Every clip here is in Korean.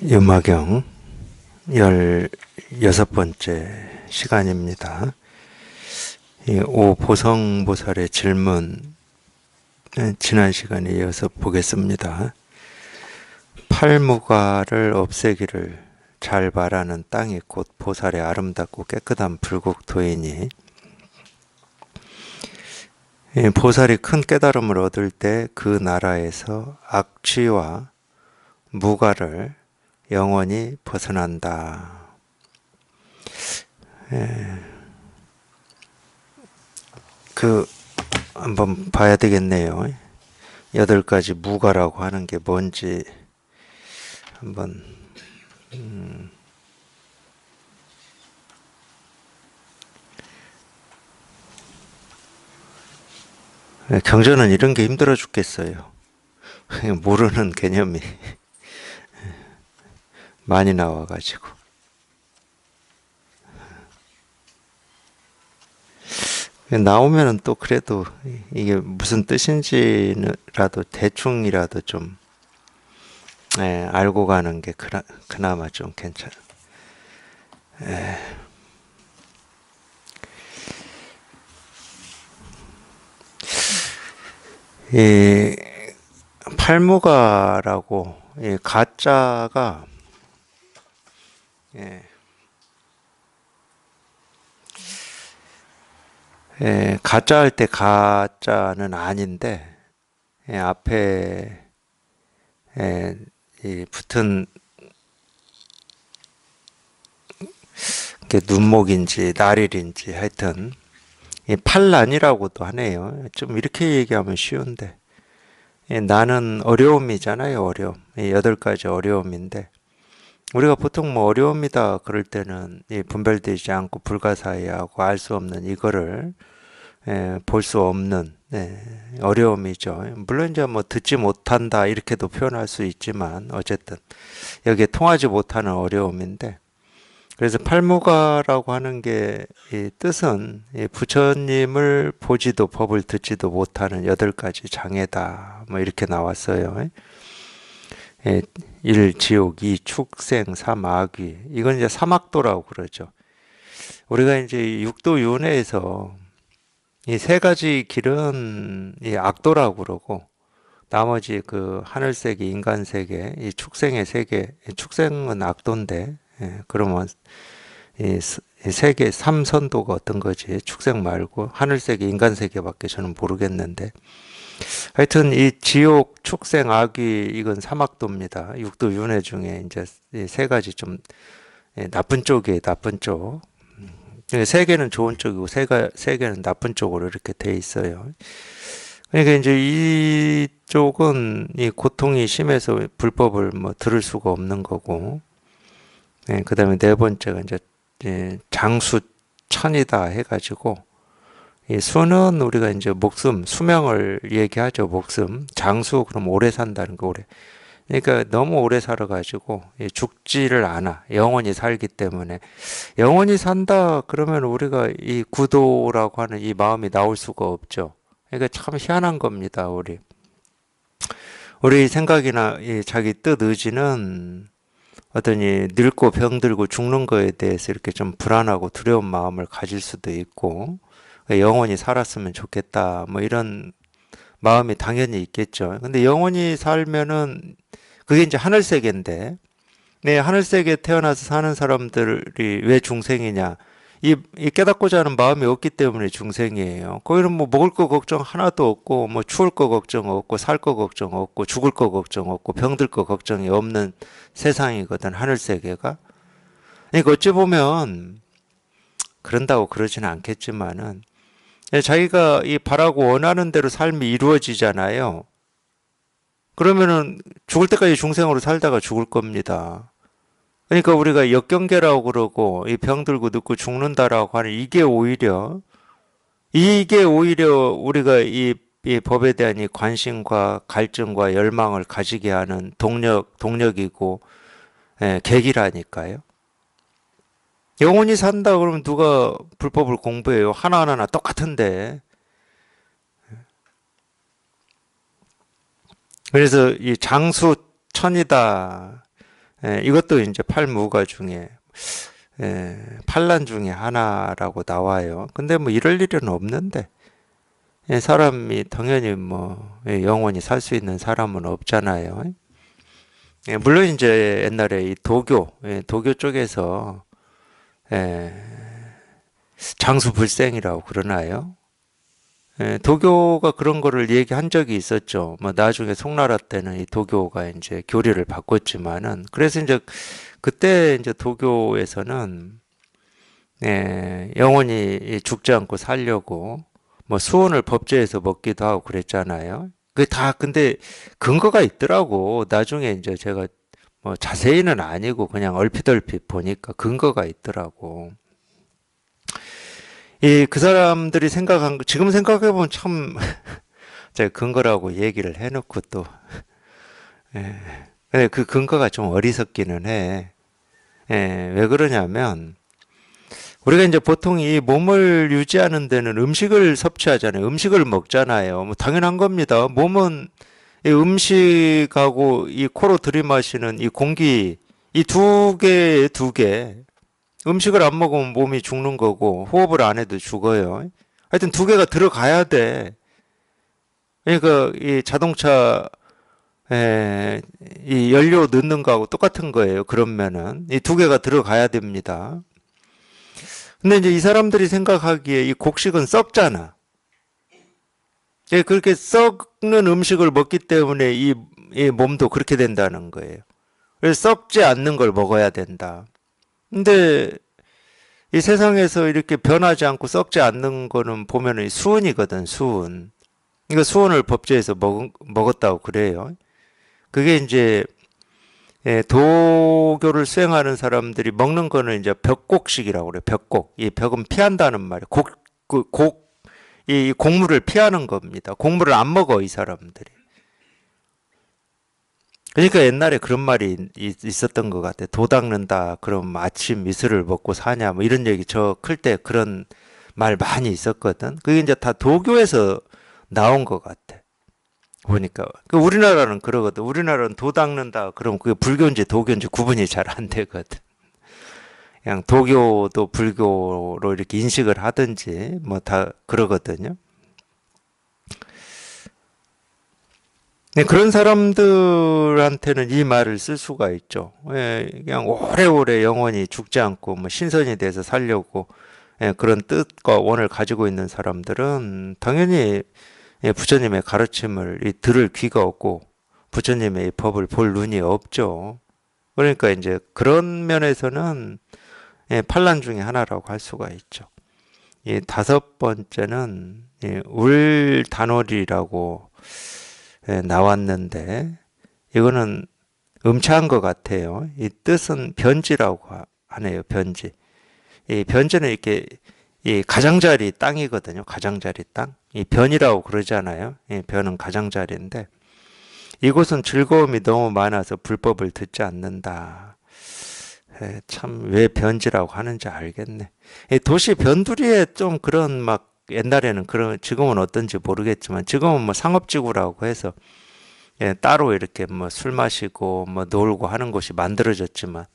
유마경 16번째 시간입니다. 이 오보성보살의 질문, 지난 시간에 이어서 보겠습니다. 팔무가를 없애기를 잘 바라는 땅이 곧 보살의 아름답고 깨끗한 불국토이니, 보살이 큰 깨달음을 얻을 때 그 나라에서 악취와 무가를 영원히 벗어난다. 한번 봐야 되겠네요. 8가지 무가라고 하는 게 뭔지 한번 경전은 이런 게 힘들어 죽겠어요. 모르는 개념이 많이 나와가지고. 나오면은 또 그래도 이게 무슨 뜻인지라도 대충이라도 좀 알고 가는 게 그나마 좀 괜찮아. 이 팔무가라고, 이 가짜가 가짜 할 때 가짜는 아닌데, 앞에 이 붙은 게 눈목인지 나릴인지 하여튼 이 팔란이라고도 하네요. 좀 이렇게 얘기하면 쉬운데, 나는 어려움이잖아요. 어려움. 8가지 어려움인데, 우리가 보통 뭐 어려움이다 그럴 때는 분별되지 않고 불가사의하고 알 수 없는 이거를 볼 수 없는 어려움이죠. 물론 이제 뭐 듣지 못한다 이렇게도 표현할 수 있지만 어쨌든 여기에 통하지 못하는 어려움인데, 그래서 팔무가라고 하는 게 이 뜻은 부처님을 보지도 법을 듣지도 못하는 8가지 장애다 뭐 이렇게 나왔어요. 1. 지옥, 2. 축생, 3. 악귀. 이건 이제 삼악도라고 그러죠. 우리가 이제 육도 윤회에서 이 3가지 길은 이 악도라고 그러고, 나머지 그 하늘세계, 인간세계, 이 축생의 세계, 축생은 악도인데, 그러면 이 세계 3선도가 어떤 거지? 축생 말고 하늘세계, 인간세계밖에 저는 모르겠는데, 하여튼 이 지옥, 축생, 악귀 이건 삼악도입니다. 육도 윤회 중에 이제 이 3가지 좀 나쁜 쪽이에요. 나쁜 쪽. 3개는 좋은 쪽이고 3개는 나쁜 쪽으로 이렇게 돼 있어요. 그러니까 이제 이쪽은 이 고통이 심해서 불법을 뭐 들을 수가 없는 거고, 그다음에 4번째가 이제 장수천이다 해가지고, 이 수는 우리가 이제 목숨, 수명을 얘기하죠. 목숨. 장수 그럼 오래 산다는 거, 오래. 그러니까 너무 오래 살아가지고 죽지를 않아. 영원히 살기 때문에. 영원히 산다 그러면 우리가 이 구도라고 하는 이 마음이 나올 수가 없죠. 그러니까 참 희한한 겁니다. 우리 생각이나 이 자기 뜻 의지는 어떤 이 늙고 병들고 죽는 거에 대해서 이렇게 좀 불안하고 두려운 마음을 가질 수도 있고, 영원히 살았으면 좋겠다 뭐 이런 마음이 당연히 있겠죠. 근데 영원히 살면은 그게 이제 하늘세계인데, 하늘세계에 태어나서 사는 사람들이 왜 중생이냐? 이 깨닫고자 하는 마음이 없기 때문에 중생이에요. 거기는 뭐 먹을 거 걱정 하나도 없고, 뭐 추울 거 걱정 없고, 살 거 걱정 없고, 죽을 거 걱정 없고, 병들 거 걱정이 없는 세상이거든, 하늘세계가. 그러니까 어찌 보면 그런다고 그러지는 않겠지만은, 자기가 이 바라고 원하는 대로 삶이 이루어지잖아요. 그러면은 죽을 때까지 중생으로 살다가 죽을 겁니다. 그러니까 우리가 역경계라고 그러고 이 병들고 늙고 죽는다라고 하는 이게 오히려 우리가 이 법에 대한 이 관심과 갈증과 열망을 가지게 하는 동력이고 계기라니까요. 영원히 산다 그러면 누가 불법을 공부해요? 하나하나 똑같은데. 그래서 이 장수천이다. 이것도 이제 팔무가 중에 팔란 중에 하나라고 나와요. 근데 뭐 이럴 일은 없는데 사람이 당연히 뭐 영원히 살 수 있는 사람은 없잖아요. 물론 이제 옛날에 이 도교 쪽에서 예, 장수불생이라고 그러나요? 도교가 그런 거를 얘기한 적이 있었죠. 뭐 나중에 송나라 때는 이 도교가 이제 교리를 바꿨지만은 그래서 이제 그때 이제 도교에서는 영원히 죽지 않고 살려고 뭐 수원을 법제해서 먹기도 하고 그랬잖아요. 그게 다 근데 근거가 있더라고. 나중에 이제 제가 뭐 자세히는 아니고 그냥 얼핏얼핏 보니까 근거가 있더라고. 이 그 사람들이 생각한 거 지금 생각해 보면 참 제가 근거라고 얘기를 해놓고 또 예. 근데 그 근거가 좀 어리석기는 해. 왜 그러냐면 우리가 이제 보통 이 몸을 유지하는 데는 음식을 섭취하잖아요. 음식을 먹잖아요. 뭐 당연한 겁니다. 몸은 이 음식하고 이 코로 들이마시는 이 공기 이 두 개. 음식을 안 먹으면 몸이 죽는 거고 호흡을 안 해도 죽어요. 하여튼 두 개가 들어가야 돼. 그러니까 이 자동차 이 연료 넣는 거하고 똑같은 거예요. 그러면은 이 두 개가 들어가야 됩니다. 근데 이제 이 사람들이 생각하기에 이 곡식은 썩잖아. 그렇게 썩는 음식을 먹기 때문에 이 몸도 그렇게 된다는 거예요. 그래서 썩지 않는 걸 먹어야 된다. 근데 이 세상에서 이렇게 변하지 않고 썩지 않는 거는 보면은 수은이거든, 수은. 이거 수은을 법제해서 먹었다고 그래요. 그게 이제 도교를 수행하는 사람들이 먹는 거는 이제 벽곡식이라고 그래요. 벽곡. 이 벽은 피한다는 말이에요. 이 곡물을 피하는 겁니다. 곡물을 안 먹어, 이 사람들이. 그러니까 옛날에 그런 말이 있었던 것 같아. 도 닦는다. 그럼 아침 이슬을 먹고 사냐. 뭐 이런 얘기 저 클 때 그런 말 많이 있었거든. 그게 이제 다 도교에서 나온 것 같아. 보니까. 그 우리나라는 그러거든. 우리나라는 도 닦는다. 그럼 그게 불교인지 도교인지 구분이 잘 안 되거든. 그냥 도교도 불교로 이렇게 인식을 하든지 뭐 다 그러거든요. 네, 그런 사람들한테는 이 말을 쓸 수가 있죠. 그냥 오래오래 영원히 죽지 않고 뭐 신선이 돼서 살려고 그런 뜻과 원을 가지고 있는 사람들은 당연히 부처님의 가르침을 들을 귀가 없고 부처님의 법을 볼 눈이 없죠. 그러니까 이제 그런 면에서는 판란 중에 하나라고 할 수가 있죠. 이 다섯 번째는 울단월이라고 나왔는데 이거는 음차한 것 같아요. 이 뜻은 변지라고 하네요. 변지. 이 변지는 이렇게 이 가장자리 땅이거든요. 가장자리 땅. 이 변이라고 그러잖아요. 이 변은 가장자리인데 이곳은 즐거움이 너무 많아서 불법을 듣지 않는다. 참 왜 변지라고 하는지 알겠네. 이 도시 변두리에 좀 그런 막 옛날에는 그런 지금은 어떤지 모르겠지만 지금은 뭐 상업지구라고 해서 따로 이렇게 뭐 술 마시고 뭐 놀고 하는 곳이 만들어졌지만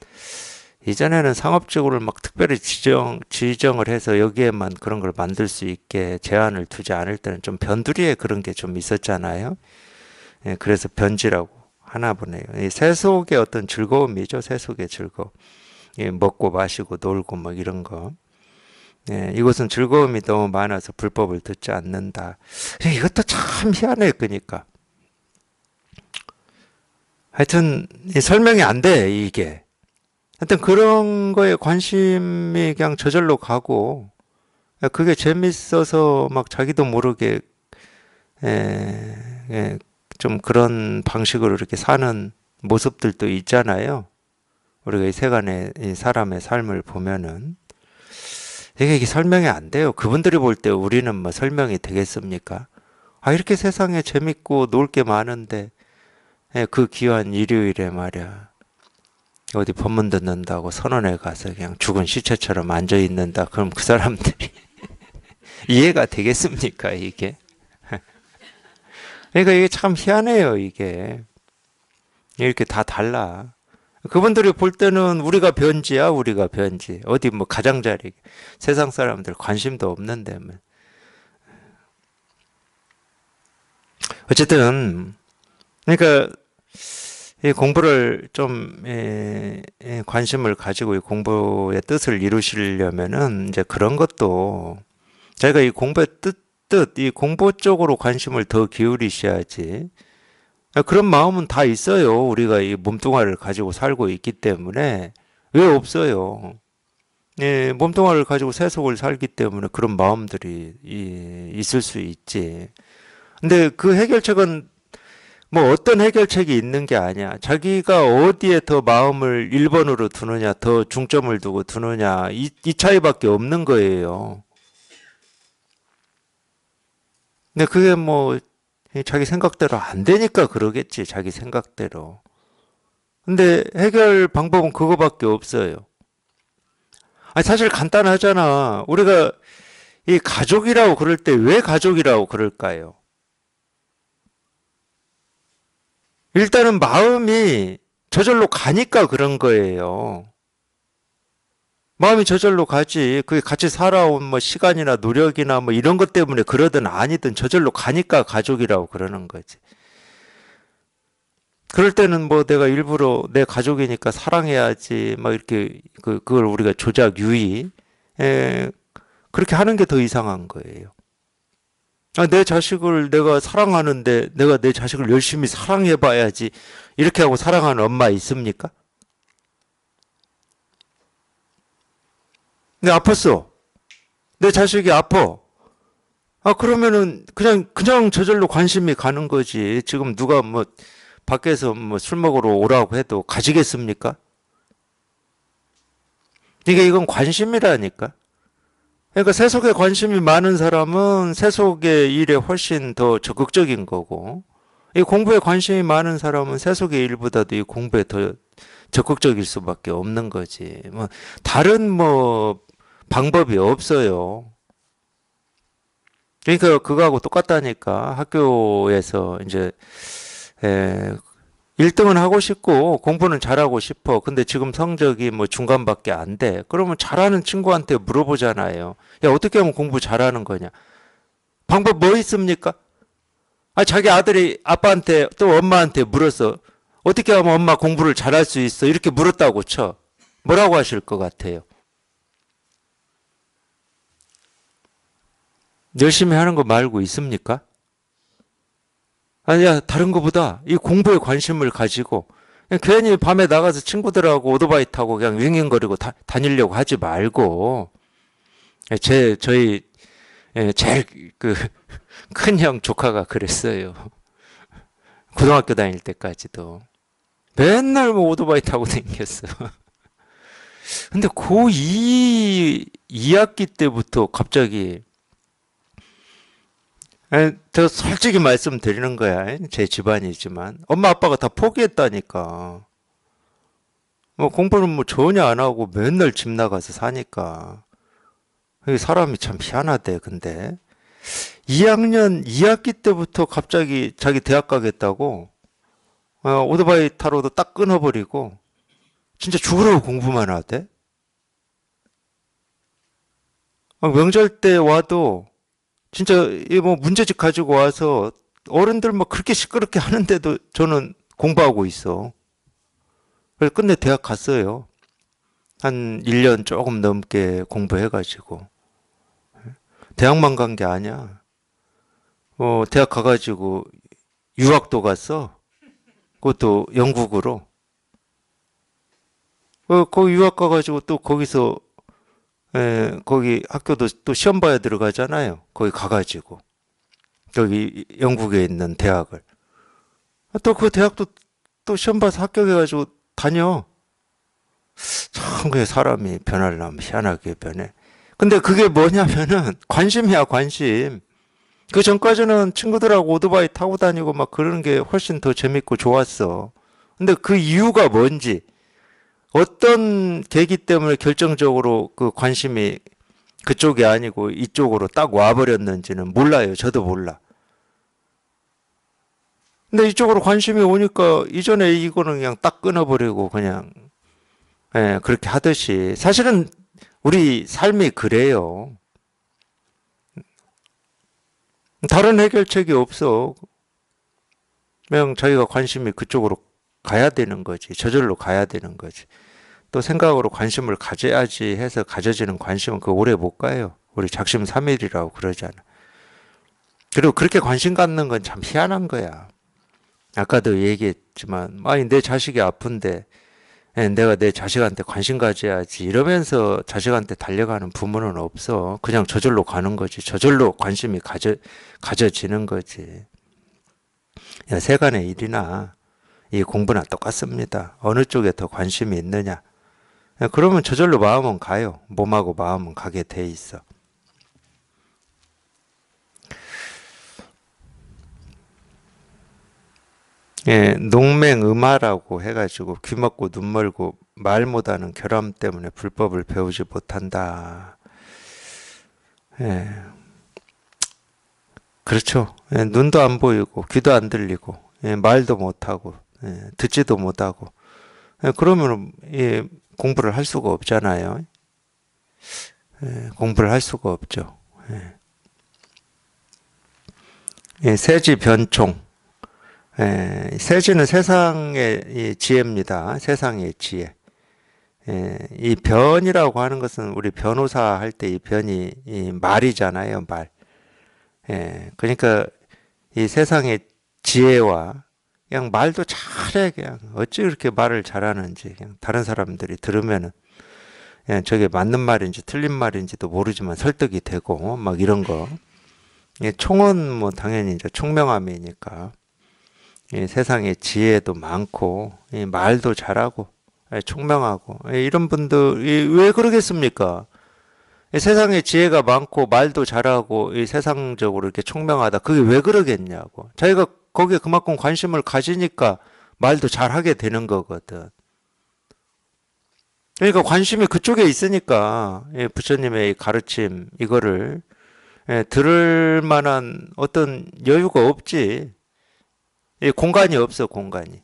이전에는 상업지구를 막 특별히 지정을 해서 여기에만 그런 걸 만들 수 있게 제한을 두지 않을 때는 좀 변두리에 그런 게 좀 있었잖아요. 그래서 변지라고 하나 보네요. 이 세속의 어떤 즐거움이죠. 세속의 즐거움. 먹고 마시고 놀고 뭐 이런 거. 이곳은 즐거움이 너무 많아서 불법을 듣지 않는다. 이것도 참 희한해, 그러니까. 하여튼 설명이 안 돼, 이게. 하여튼 그런 거에 관심이 그냥 저절로 가고 그게 재밌어서 막 자기도 모르게 에, 좀 그런 방식으로 이렇게 사는 모습들도 있잖아요. 우리가 이 세간의 이 사람의 삶을 보면은 이게 설명이 안 돼요. 그분들이 볼 때 우리는 뭐 설명이 되겠습니까? 아, 이렇게 세상에 재밌고 놀 게 많은데 그 귀한 일요일에 말이야. 어디 법문 듣는다고 선원에 가서 그냥 죽은 시체처럼 앉아 있는다. 그럼 그 사람들이 이해가 되겠습니까, 이게? 그러니까 이게 참 희한해요, 이게. 이렇게 다 달라. 그분들이 볼 때는 우리가 변지야, 우리가 변지. 어디 뭐 가장자리, 세상 사람들 관심도 없는데. 뭐. 어쨌든, 그러니까 이 공부를 좀 관심을 가지고 이 공부의 뜻을 이루시려면은 이제 그런 것도 자기가 이 공부의 이 공부 쪽으로 관심을 더 기울이셔야지. 그런 마음은 다 있어요. 우리가 이 몸뚱아리를 가지고 살고 있기 때문에 왜 없어요? 예, 몸뚱아리를 가지고 세속을 살기 때문에 그런 마음들이 있을 수 있지. 근데 그 해결책은 뭐 어떤 해결책이 있는 게 아니야. 자기가 어디에 더 마음을 1번으로 두느냐, 더 중점을 두고 두느냐, 이 차이밖에 없는 거예요. 근데 그게 뭐 자기 생각대로 안 되니까 그러겠지, 자기 생각대로. 근데 해결 방법은 그거밖에 없어요. 아니, 사실 간단하잖아. 우리가 이 가족이라고 그럴 때 왜 가족이라고 그럴까요? 일단은 마음이 저절로 가니까 그런 거예요. 마음이 저절로 가지. 그게 같이 살아온 뭐 시간이나 노력이나 뭐 이런 것 때문에 그러든 아니든 저절로 가니까 가족이라고 그러는 거지. 그럴 때는 뭐 내가 일부러 내 가족이니까 사랑해야지 막 이렇게 그걸 우리가 조작 유의 그렇게 하는 게 더 이상한 거예요. 아, 내 자식을 내가 사랑하는데 내가 내 자식을 열심히 사랑해 봐야지 이렇게 하고 사랑하는 엄마 있습니까? 근데 아팠어. 내 자식이 아파. 아, 그러면은 그냥 저절로 관심이 가는 거지. 지금 누가 뭐 밖에서 뭐 술 먹으러 오라고 해도 가지겠습니까? 이건 관심이라니까. 그러니까 세속에 관심이 많은 사람은 세속의 일에 훨씬 더 적극적인 거고, 이 공부에 관심이 많은 사람은 세속의 일보다도 이 공부에 더 적극적일 수밖에 없는 거지. 뭐 다른 뭐 방법이 없어요. 그러니까 그거하고 똑같다니까. 학교에서 이제 에, 1등은 하고 싶고 공부는 잘하고 싶어. 근데 지금 성적이 뭐 중간밖에 안 돼. 그러면 잘하는 친구한테 물어보잖아요. 야, 어떻게 하면 공부 잘하는 거냐? 방법 뭐 있습니까? 아, 자기 아들이 아빠한테 또 엄마한테 물었어. 어떻게 하면 엄마 공부를 잘할 수 있어? 이렇게 물었다고 쳐. 뭐라고 하실 것 같아요? 열심히 하는 거 말고 있습니까? 아니야, 다른 거보다 이 공부에 관심을 가지고 그냥 괜히 밤에 나가서 친구들하고 오토바이 타고 그냥 윙윙거리고 다니려고 하지 말고 저희 제일 그 큰형 조카가 그랬어요. 고등학교 다닐 때까지도 맨날 뭐 오토바이 타고 다녔어. 근데 고2 2학기 때부터 갑자기 저 솔직히 말씀드리는 거야. 제 집안이지만 엄마 아빠가 다 포기했다니까. 뭐 공부는 뭐 전혀 안 하고 맨날 집 나가서 사니까. 사람이 참 희한하대. 근데 2학년 2학기 때부터 갑자기 자기 대학 가겠다고 오토바이 타러도 딱 끊어버리고 진짜 죽으라고 공부만 하대. 명절 때 와도 진짜 이 뭐 문제집 가지고 와서 어른들 막 그렇게 시끄럽게 하는데도 저는 공부하고 있어. 그래서 끝내 대학 갔어요. 한 1년 조금 넘게 공부해가지고. 대학만 간 게 아니야. 대학 가가지고 유학도 갔어. 그것도 영국으로. 거기 유학 가가지고 또 거기서 거기 학교도 또 시험 봐야 들어가잖아요. 거기 가가지고. 여기 영국에 있는 대학을. 또 그 대학도 또 시험 봐서 합격해가지고 다녀. 참, 그 사람이 변하려면 희한하게 변해. 근데 그게 뭐냐면은 관심이야, 관심. 그 전까지는 친구들하고 오토바이 타고 다니고 막 그러는 게 훨씬 더 재밌고 좋았어. 근데 그 이유가 뭔지, 어떤 계기 때문에 결정적으로 그 관심이 그쪽이 아니고 이쪽으로 딱 와버렸는지는 몰라요. 저도 몰라. 근데 이쪽으로 관심이 오니까 이전에 이거는 그냥 딱 끊어버리고 그냥 그렇게 하듯이 사실은 우리 삶이 그래요. 다른 해결책이 없어. 그냥 자기가 관심이 그쪽으로 가야 되는 거지. 저절로 가야 되는 거지. 또 생각으로 관심을 가져야지 해서 가져지는 관심은 그 오래 못 가요. 우리 작심삼일이라고 그러잖아. 그리고 그렇게 관심 갖는 건 참 희한한 거야. 아까도 얘기했지만, 아니, 내 자식이 아픈데, 내가 내 자식한테 관심 가져야지. 이러면서 자식한테 달려가는 부모는 없어. 그냥 저절로 가는 거지. 저절로 관심이 가져지는 거지. 야, 세간의 일이나 이 공부나 똑같습니다. 어느 쪽에 더 관심이 있느냐. 그러면 저절로 마음은 가요. 몸하고 마음은 가게 돼 있어. 농맹음화라고 해가지고 귀 먹고 눈 멀고 말 못하는 결함 때문에 불법을 배우지 못한다. 예, 그렇죠. 눈도 안 보이고 귀도 안 들리고 말도 못하고 듣지도 못하고 그러면 공부를 할 수가 없잖아요. 공부를 할 수가 없죠. 세지 변총. 세지는 세상의 이 지혜입니다. 세상의 지혜. 이 변이라고 하는 것은 우리 변호사 할 때 이 변이 이 말이잖아요, 말. 그러니까 이 세상의 지혜와 그냥 말도 잘해, 그냥 어찌 그렇게 말을 잘하는지 그냥 다른 사람들이 들으면은 그냥 저게 맞는 말인지 틀린 말인지도 모르지만 설득이 되고 막 이런 거. 총은 뭐 당연히 이제 총명함이니까. 세상에 지혜도 많고 말도 잘하고 총명하고 이런 분들이 왜 그러겠습니까? 세상에 지혜가 많고 말도 잘하고 세상적으로 이렇게 총명하다. 그게 왜 그러겠냐고. 자기가 거기에 그만큼 관심을 가지니까 말도 잘하게 되는 거거든. 그러니까 관심이 그쪽에 있으니까 부처님의 가르침 이거를 들을 만한 어떤 여유가 없지. 공간이 없어, 공간이.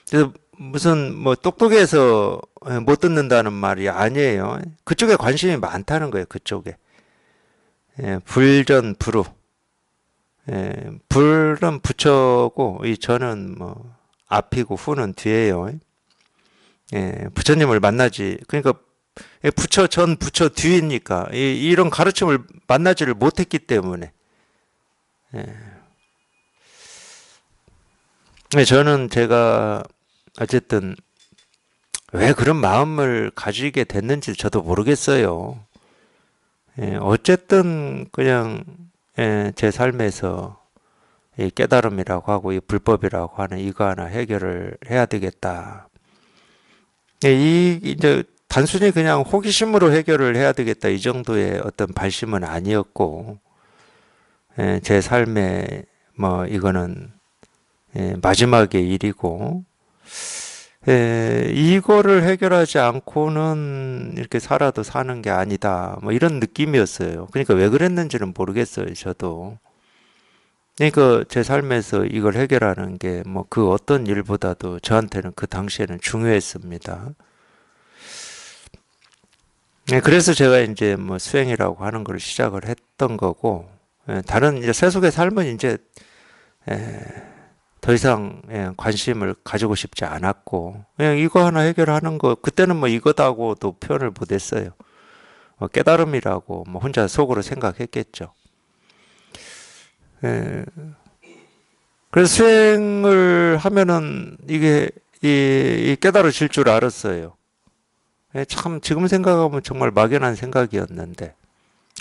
그래서 무슨 뭐 똑똑해서 못 듣는다는 말이 아니에요. 그쪽에 관심이 많다는 거예요, 그쪽에. 불전 불후. 불은 부처고 이 전은 뭐 앞이고 후는 뒤에요. 부처님을 만나지. 그러니까 부처 전 부처 뒤이니까 이런 가르침을 만나지를 못했기 때문에. 저는 제가 어쨌든 왜 그런 마음을 가지게 됐는지 저도 모르겠어요. 어쨌든 그냥 제 삶에서 이 깨달음이라고 하고 이 불법이라고 하는 이거 하나 해결을 해야 되겠다. 이 이제 단순히 그냥 호기심으로 해결을 해야 되겠다 이 정도의 어떤 발심은 아니었고 제 삶에 뭐 이거는 마지막의 일이고 이거를 해결하지 않고는 이렇게 살아도 사는 게 아니다. 뭐 이런 느낌이었어요. 그러니까 왜 그랬는지는 모르겠어요. 저도. 그러니까 제 삶에서 이걸 해결하는 게 뭐 그 어떤 일보다도 저한테는 그 당시에는 중요했습니다. 그래서 제가 이제 뭐 수행이라고 하는 걸 시작을 했던 거고 다른 이제 세속의 삶은 이제 더 이상 관심을 가지고 싶지 않았고 그냥 이거 하나 해결하는 거 그때는 뭐 이거다고도 표현을 못했어요. 깨달음이라고 뭐 혼자 속으로 생각했겠죠. 그래서 수행을 하면은 이게 이 깨달아질 줄 알았어요. 참 지금 생각하면 정말 막연한 생각이었는데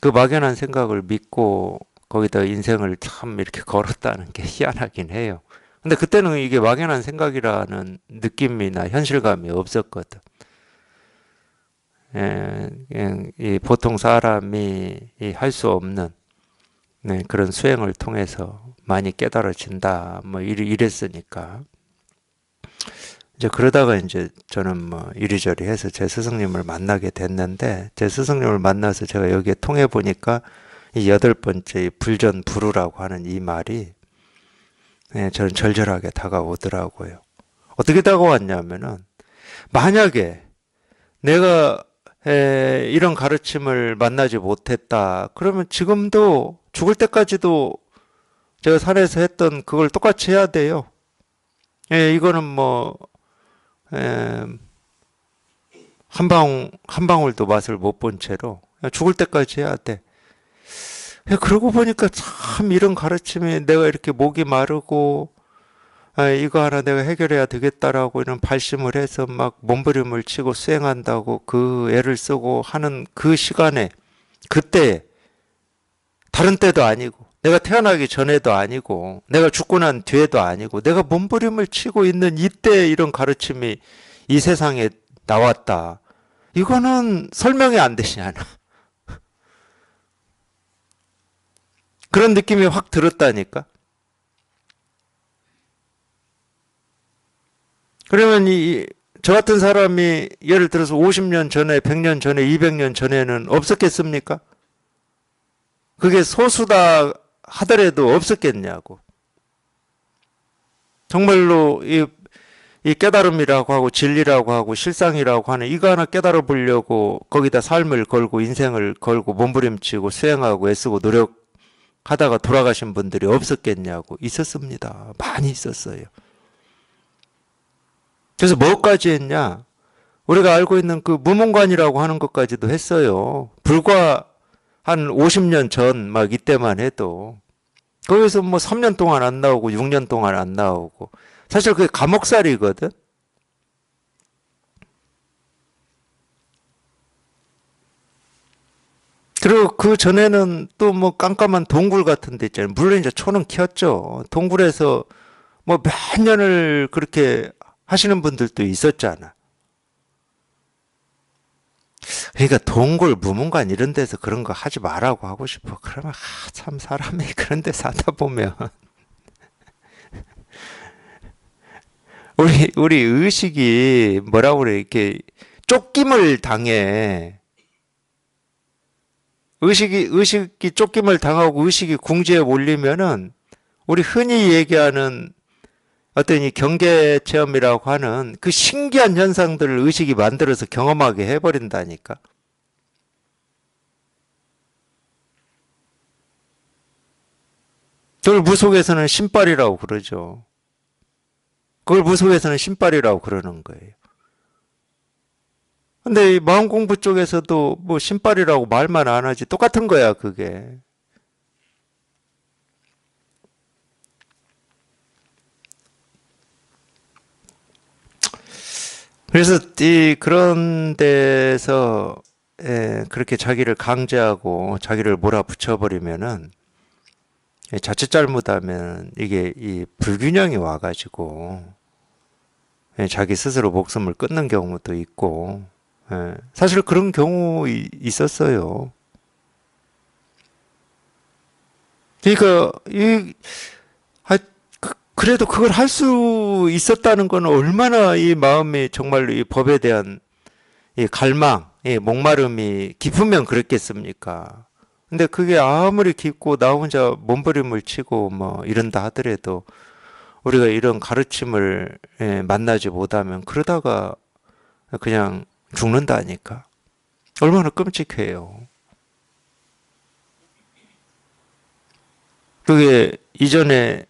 그 막연한 생각을 믿고 거기다 인생을 참 이렇게 걸었다는 게 희한하긴 해요. 근데 그때는 이게 막연한 생각이라는 느낌이나 현실감이 없었거든. 그냥 이 보통 사람이 할 수 없는 그런 수행을 통해서 많이 깨달아진다. 뭐 이랬으니까. 이제 그러다가 이제 저는 뭐 이리저리 해서 제 스승님을 만나게 됐는데 제 스승님을 만나서 제가 여기에 통해 보니까 이 여덟 번째 불전불후라고 하는 이 말이 저는 절절하게 다가오더라고요. 어떻게 다가왔냐면은 만약에 내가 이런 가르침을 만나지 못했다. 그러면 지금도 죽을 때까지도 제가 산에서 했던 그걸 똑같이 해야 돼요. 이거는 뭐 에, 한 방울도 맛을 못 본 채로 그냥 죽을 때까지 해야 돼. 그러고 보니까 참 이런 가르침이 내가 이렇게 목이 마르고 이거 하나 내가 해결해야 되겠다라고 이런 발심을 해서 막 몸부림을 치고 수행한다고 그 애를 쓰고 하는 그 시간에 그때 다른 때도 아니고 내가 태어나기 전에도 아니고 내가 죽고 난 뒤에도 아니고 내가 몸부림을 치고 있는 이때 이런 가르침이 이 세상에 나왔다. 이거는 설명이 안 되지 않아. 그런 느낌이 확 들었다니까. 그러면 저 같은 사람이 예를 들어서 50년 전에, 100년 전에, 200년 전에는 없었겠습니까? 그게 소수다 하더라도 없었겠냐고. 정말로 이 깨달음이라고 하고 진리라고 하고 실상이라고 하는 이거 하나 깨달아 보려고 거기다 삶을 걸고 인생을 걸고 몸부림치고 수행하고 애쓰고 노력하다가 돌아가신 분들이 없었겠냐고. 있었습니다. 많이 있었어요. 그래서 뭐까지 했냐? 우리가 알고 있는 그 무문관이라고 하는 것까지도 했어요. 불과 한 50년 전 막 이때만 해도 거기서 뭐 3년 동안 안 나오고 6년 동안 안 나오고 사실 그게 감옥살이거든. 그리고 그 전에는 또 뭐 깜깜한 동굴 같은 데 있잖아요. 물론 이제 초는 키웠죠. 동굴에서 뭐 몇 년을 그렇게 하시는 분들도 있었잖아. 그러니까 동굴, 무문관 이런 데서 그런 거 하지 말라고 하고 싶어. 그러면 참 사람이 그런 데 사다 보면 우리 의식이 뭐라고 그래 이렇게 쫓김을 당해. 의식이 쫓김을 당하고 의식이 궁지에 몰리면은 우리 흔히 얘기하는 어떤 이 경계 체험이라고 하는 그 신기한 현상들을 의식이 만들어서 경험하게 해버린다니까. 그걸 무속에서는 신발이라고 그러죠. 그걸 무속에서는 신발이라고 그러는 거예요. 근데 이 마음 공부 쪽에서도 뭐 신발이라고 말만 안 하지 똑같은 거야, 그게. 그래서 그런 데서 그렇게 자기를 강제하고 자기를 몰아붙여 버리면은 자칫 잘못하면 이게 이 불균형이 와가지고 자기 스스로 목숨을 끊는 경우도 있고 사실 그런 경우 있었어요. 그러니까 그래도 그걸 할 수 있었다는 건 얼마나 이 마음이 정말로 이 법에 대한 이 갈망, 이 목마름이 깊으면 그랬겠습니까? 근데 그게 아무리 깊고 나 혼자 몸부림을 치고 뭐 이런다 하더라도 우리가 이런 가르침을 만나지 못하면 그러다가 그냥 죽는다니까. 얼마나 끔찍해요. 그게 이전에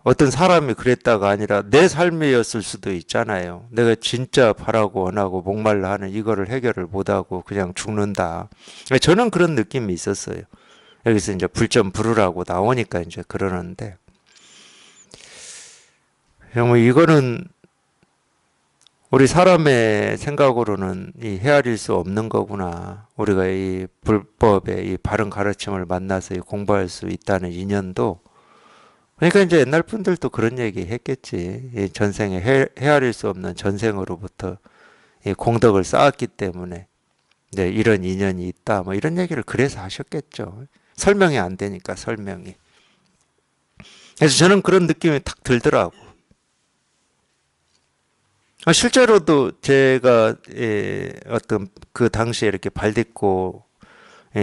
어떤 사람이 그랬다가 아니라 내 삶이었을 수도 있잖아요. 내가 진짜 바라고 원하고 목말라 하는 이거를 해결을 못하고 그냥 죽는다. 저는 그런 느낌이 있었어요. 여기서 이제 불점 부르라고 나오니까 이제 그러는데. 뭐 이거는 우리 사람의 생각으로는 이 헤아릴 수 없는 거구나. 우리가 이 불법의 이 바른 가르침을 만나서 공부할 수 있다는 인연도 그러니까 이제 옛날 분들도 그런 얘기 했겠지. 이 전생에 헤아릴 수 없는 전생으로부터 이 공덕을 쌓았기 때문에 이제 이런 인연이 있다. 뭐 이런 얘기를 그래서 하셨겠죠. 설명이 안 되니까 설명이. 그래서 저는 그런 느낌이 탁 들더라고. 실제로도 제가 어떤 그 당시에 이렇게 발 딛고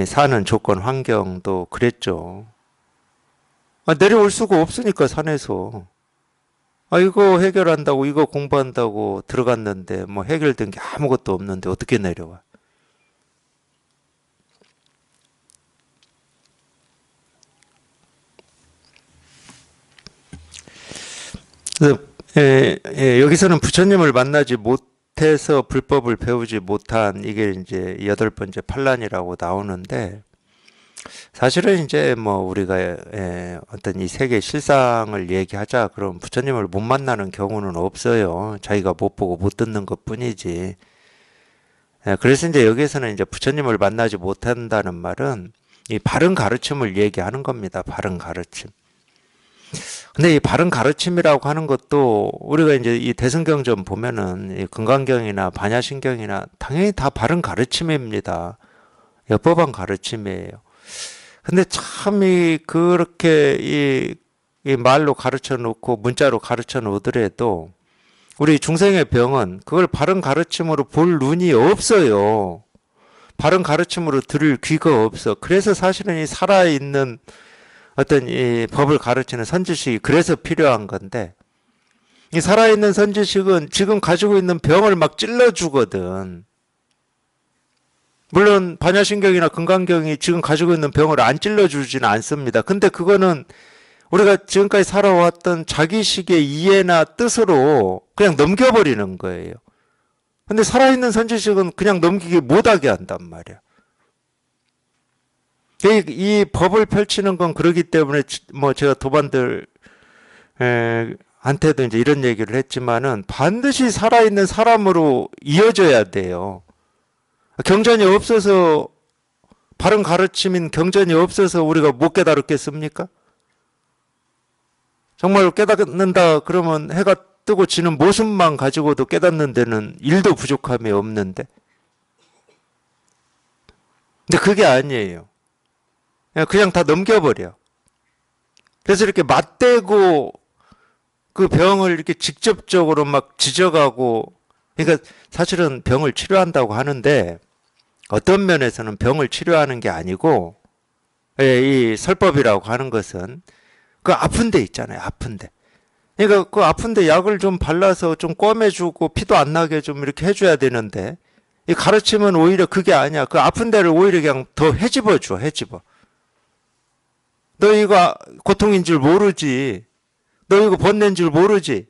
사는 조건 환경도 그랬죠. 내려올 수가 없으니까 산에서. 이거 해결한다고 이거 공부한다고 들어갔는데 뭐 해결된 게 아무것도 없는데 어떻게 내려와? 그래서 여기서는 부처님을 만나지 못해서 불법을 배우지 못한 이게 이제 여덟 번째 판란이라고 나오는데 사실은 이제 뭐 우리가 어떤 이 세계 실상을 얘기하자 그럼 부처님을 못 만나는 경우는 없어요. 자기가 못 보고 못 듣는 것뿐이지. 그래서 이제 여기에서는 이제 부처님을 만나지 못한다는 말은 이 바른 가르침을 얘기하는 겁니다. 바른 가르침. 근데 이 바른 가르침이라고 하는 것도 우리가 이제 이 대승경전 보면은 이 금강경이나 반야신경이나 당연히 다 바른 가르침입니다. 엽법한 가르침이에요. 근데 참 이 그렇게 이 말로 가르쳐 놓고 문자로 가르쳐 놓더라도 우리 중생의 병은 그걸 바른 가르침으로 볼 눈이 없어요. 바른 가르침으로 들을 귀가 없어. 그래서 사실은 이 살아있는 어떤 이 법을 가르치는 선지식이 그래서 필요한 건데 이 살아있는 선지식은 지금 가지고 있는 병을 막 찔러주거든. 물론 반야신경이나 금강경이 지금 가지고 있는 병을 안 찔러주지는 않습니다. 근데 그거는 우리가 지금까지 살아왔던 자기식의 이해나 뜻으로 그냥 넘겨버리는 거예요. 근데 살아있는 선지식은 그냥 넘기기 못하게 한단 말이야. 이 법을 펼치는 건 그러기 때문에 뭐 제가 도반들 한테도 이제 이런 얘기를 했지만은 반드시 살아있는 사람으로 이어져야 돼요. 경전이 없어서 바른 가르침인 경전이 없어서 우리가 못 깨달았겠습니까? 정말 깨닫는다 그러면 해가 뜨고 지는 모습만 가지고도 깨닫는 데는 일도 부족함이 없는데. 근데 그게 아니에요. 그냥 다 넘겨버려. 그래서 이렇게 맞대고 그 병을 이렇게 직접적으로 막 지적하고, 그러니까 사실은 병을 치료한다고 하는데 어떤 면에서는 병을 치료하는 게 아니고, 이 설법이라고 하는 것은 그 아픈 데 있잖아요. 아픈 데. 그러니까 그 아픈데 약을 좀 발라서 좀 꿰매주고 피도 안 나게 좀 이렇게 해줘야 되는데 이 가르침은 오히려 그게 아니야. 그 아픈 데를 오히려 그냥 더 헤집어 줘. 헤집어. 너 이거 고통인 줄 모르지. 너 이거 번낸 줄 모르지.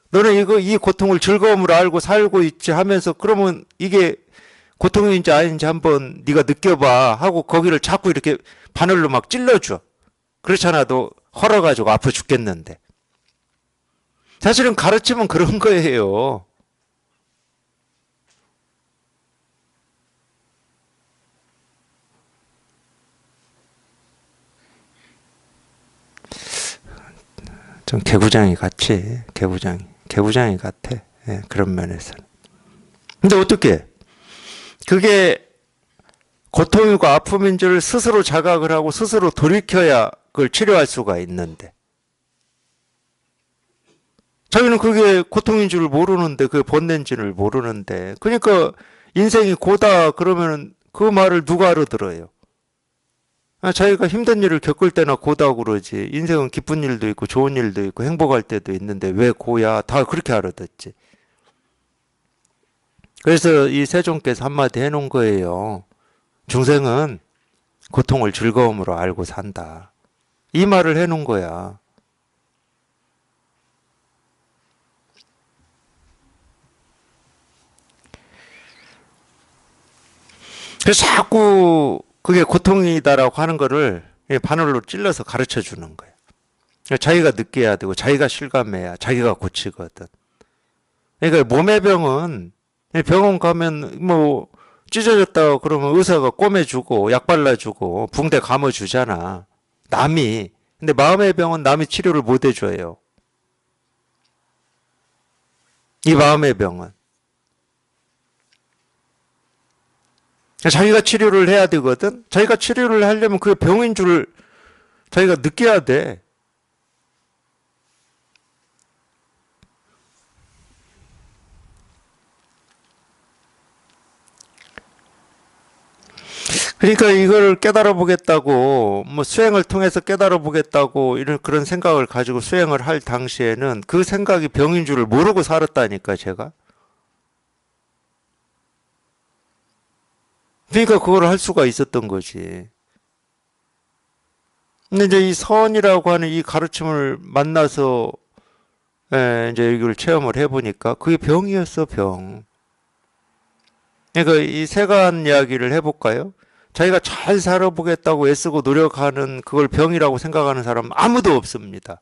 너는 이거 이 고통을 즐거움으로 알고 살고 있지 하면서 그러면 이게 고통인지 아닌지 한번 네가 느껴봐 하고 거기를 자꾸 이렇게 바늘로 막 찔러줘. 그렇잖아. 너 헐어가지고 아파 죽겠는데. 사실은 가르침은 그런 거예요. 좀 개구장이 같이 개구장이 같아. 그런 면에서는. 근데 어떻게? 그게 고통이고 아픔인 줄 스스로 자각을 하고 스스로 돌이켜야 그걸 치료할 수가 있는데. 자기는 그게 고통인 줄 모르는데, 그게 번낸지를 모르는데. 그러니까 인생이 고다 그러면 그 말을 누가 알아들어요? 자기가 힘든 일을 겪을 때나 고다고 그러지. 인생은 기쁜 일도 있고 좋은 일도 있고 행복할 때도 있는데 왜 고야? 다 그렇게 알아듣지. 그래서 이 세종께서 한마디 해놓은 거예요. 중생은 고통을 즐거움으로 알고 산다. 이 말을 해놓은 거야. 그래서 자꾸 그게 고통이다라고 하는 거를 바늘로 찔러서 가르쳐 주는 거예요. 자기가 느껴야 되고 자기가 실감해야 자기가 고치거든. 그러니까 몸의 병은 병원 가면 뭐 찢어졌다 그러면 의사가 꿰매주고 약 발라주고 붕대 감아주잖아. 남이. 근데 마음의 병은 남이 치료를 못 해줘요. 이 마음의 병은. 자기가 치료를 해야 되거든. 자기가 치료를 하려면 그게 병인 줄 자기가 느껴야 돼. 그러니까 이걸 깨달아 보겠다고, 뭐 수행을 통해서 깨달아 보겠다고 이런 그런 생각을 가지고 수행을 할 당시에는 그 생각이 병인 줄을 모르고 살았다니까, 제가. 그러니까 그걸 할 수가 있었던 거지. 근데 이제 이 선이라고 하는 이 가르침을 만나서 이제 이걸 체험을 해보니까 그게 병이었어, 병. 그러니까 이 세간 이야기를 해볼까요? 자기가 잘 살아보겠다고 애쓰고 노력하는 그걸 병이라고 생각하는 사람 아무도 없습니다.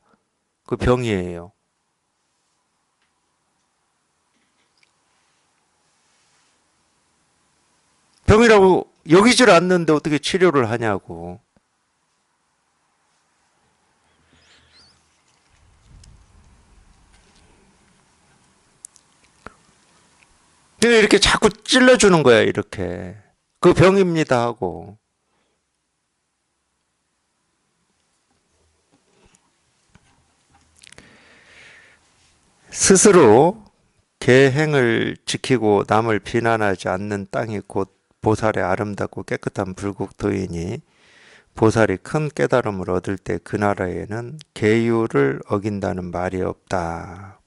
그 병이에요. 병이라고 여기질 않는데 어떻게 치료를 하냐고. 그러니까 이렇게 자꾸 찔러주는 거야, 이렇게. 그 병입니다 하고. 스스로 계행을 지키고 남을 비난하지 않는 땅이 곧 보살의 아름답고 깨끗한 불국토이니 보살이 큰 깨달음을 얻을 때 그 나라에는 계율을 어긴다는 말이 없다.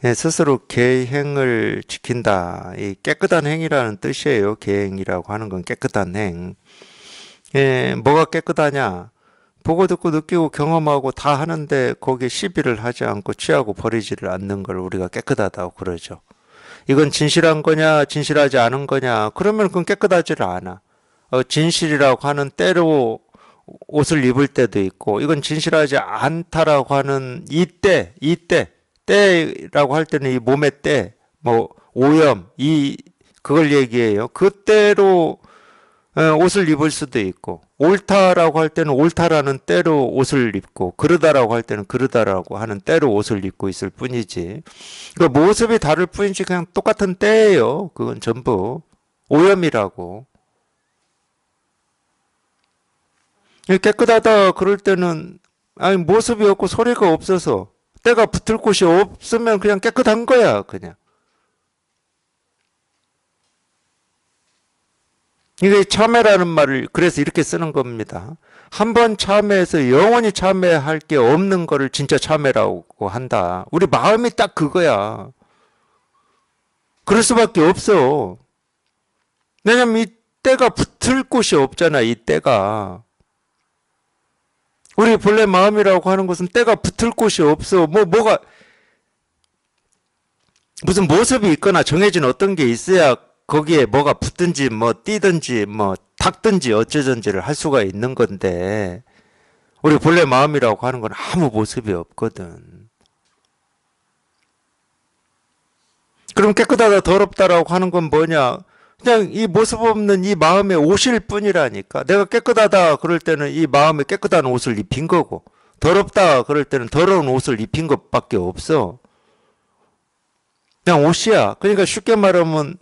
예, 스스로 계행을 지킨다. 이 깨끗한 행이라는 뜻이에요. 계행이라고 하는 건 깨끗한 행. 예, 뭐가 깨끗하냐? 보고 듣고 느끼고 경험하고 다 하는데 거기에 시비를 하지 않고 취하고 버리지를 않는 걸 우리가 깨끗하다고 그러죠. 이건 진실한 거냐, 진실하지 않은 거냐? 그러면 그건 깨끗하지를 않아. 진실이라고 하는 때로 옷을 입을 때도 있고, 이건 진실하지 않다라고 하는 때라고 할 때는 이 몸의 때, 뭐, 오염, 그걸 얘기해요. 그때로 옷을 입을 수도 있고, 옳다라고 할 때는 옳다라는 때로 옷을 입고, 그르다라고 할 때는 그르다라고 하는 때로 옷을 입고 있을 뿐이지. 그 모습이 다를 뿐이지 그냥 똑같은 때예요. 그건 전부 오염이라고. 깨끗하다 그럴 때는 아니 모습이 없고 소리가 없어서 때가 붙을 곳이 없으면 그냥 깨끗한 거야, 그냥. 이게 참회라는 말을 그래서 이렇게 쓰는 겁니다. 한 번 참회해서 영원히 참회할 게 없는 거를 진짜 참회라고 한다. 우리 마음이 딱 그거야. 그럴 수밖에 없어. 왜냐면 이 때가 붙을 곳이 없잖아, 이 때가. 우리 본래 마음이라고 하는 것은 때가 붙을 곳이 없어. 무슨 모습이 있거나 정해진 어떤 게 있어야 거기에 뭐가 붙든지, 뭐, 뛰든지, 뭐, 닦든지, 어쩌든지를 할 수가 있는 건데, 우리 본래 마음이라고 하는 건 아무 모습이 없거든. 그럼 깨끗하다, 더럽다라고 하는 건 뭐냐? 그냥 이 모습 없는 이 마음의 옷일 뿐이라니까. 내가 깨끗하다 그럴 때는 이 마음에 깨끗한 옷을 입힌 거고, 더럽다 그럴 때는 더러운 옷을 입힌 것밖에 없어. 그냥 옷이야. 그러니까 쉽게 말하면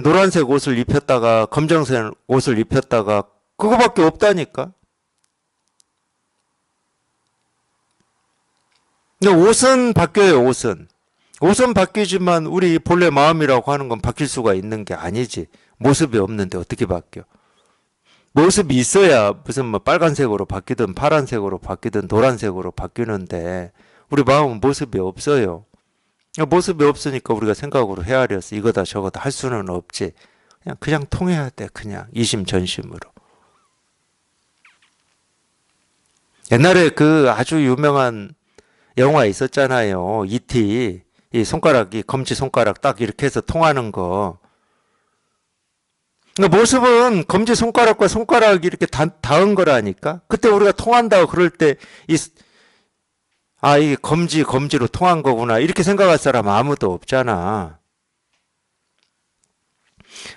노란색 옷을 입혔다가 검정색 옷을 입혔다가 그거밖에 없다니까. 근데 옷은 바뀌어요, 옷은. 옷은 바뀌지만 우리 본래 마음이라고 하는 건 바뀔 수가 있는 게 아니지. 모습이 없는데 어떻게 바뀌어? 모습이 있어야 무슨 뭐 빨간색으로 바뀌든 파란색으로 바뀌든 노란색으로 바뀌는데 우리 마음은 모습이 없어요. 모습이 없으니까 우리가 생각으로 헤아려서 이거다 저거다 할 수는 없지. 그냥 통해야 돼. 그냥 이심전심으로. 옛날에 그 아주 유명한 영화 있었잖아요. 이티. 이 손가락이 검지 손가락 딱 이렇게 해서 통하는 거. 그러니까 모습은 검지 손가락과 손가락이 이렇게 닿은 거라니까. 그때 우리가 통한다고 그럴 때 이 이게 검지로 통한 거구나. 이렇게 생각할 사람 아무도 없잖아.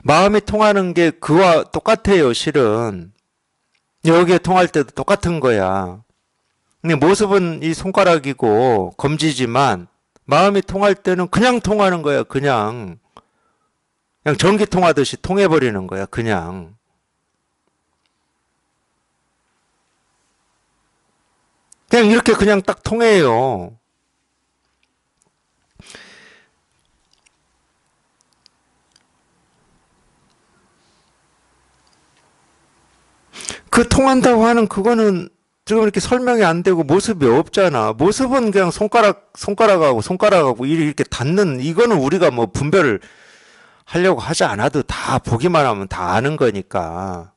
마음이 통하는 게 그와 똑같아요, 실은. 여기에 통할 때도 똑같은 거야. 근데 모습은 이 손가락이고 검지지만 마음이 통할 때는 그냥 통하는 거야, 그냥. 그냥 전기 통하듯이 통해버리는 거야, 그냥. 그냥 이렇게 그냥 딱 통해요. 그 통한다고 하는 그거는 지금 이렇게 설명이 안 되고 모습이 없잖아. 모습은 그냥 손가락하고 이렇게 닿는, 이거는 우리가 뭐 분별을 하려고 하지 않아도 다 보기만 하면 다 아는 거니까.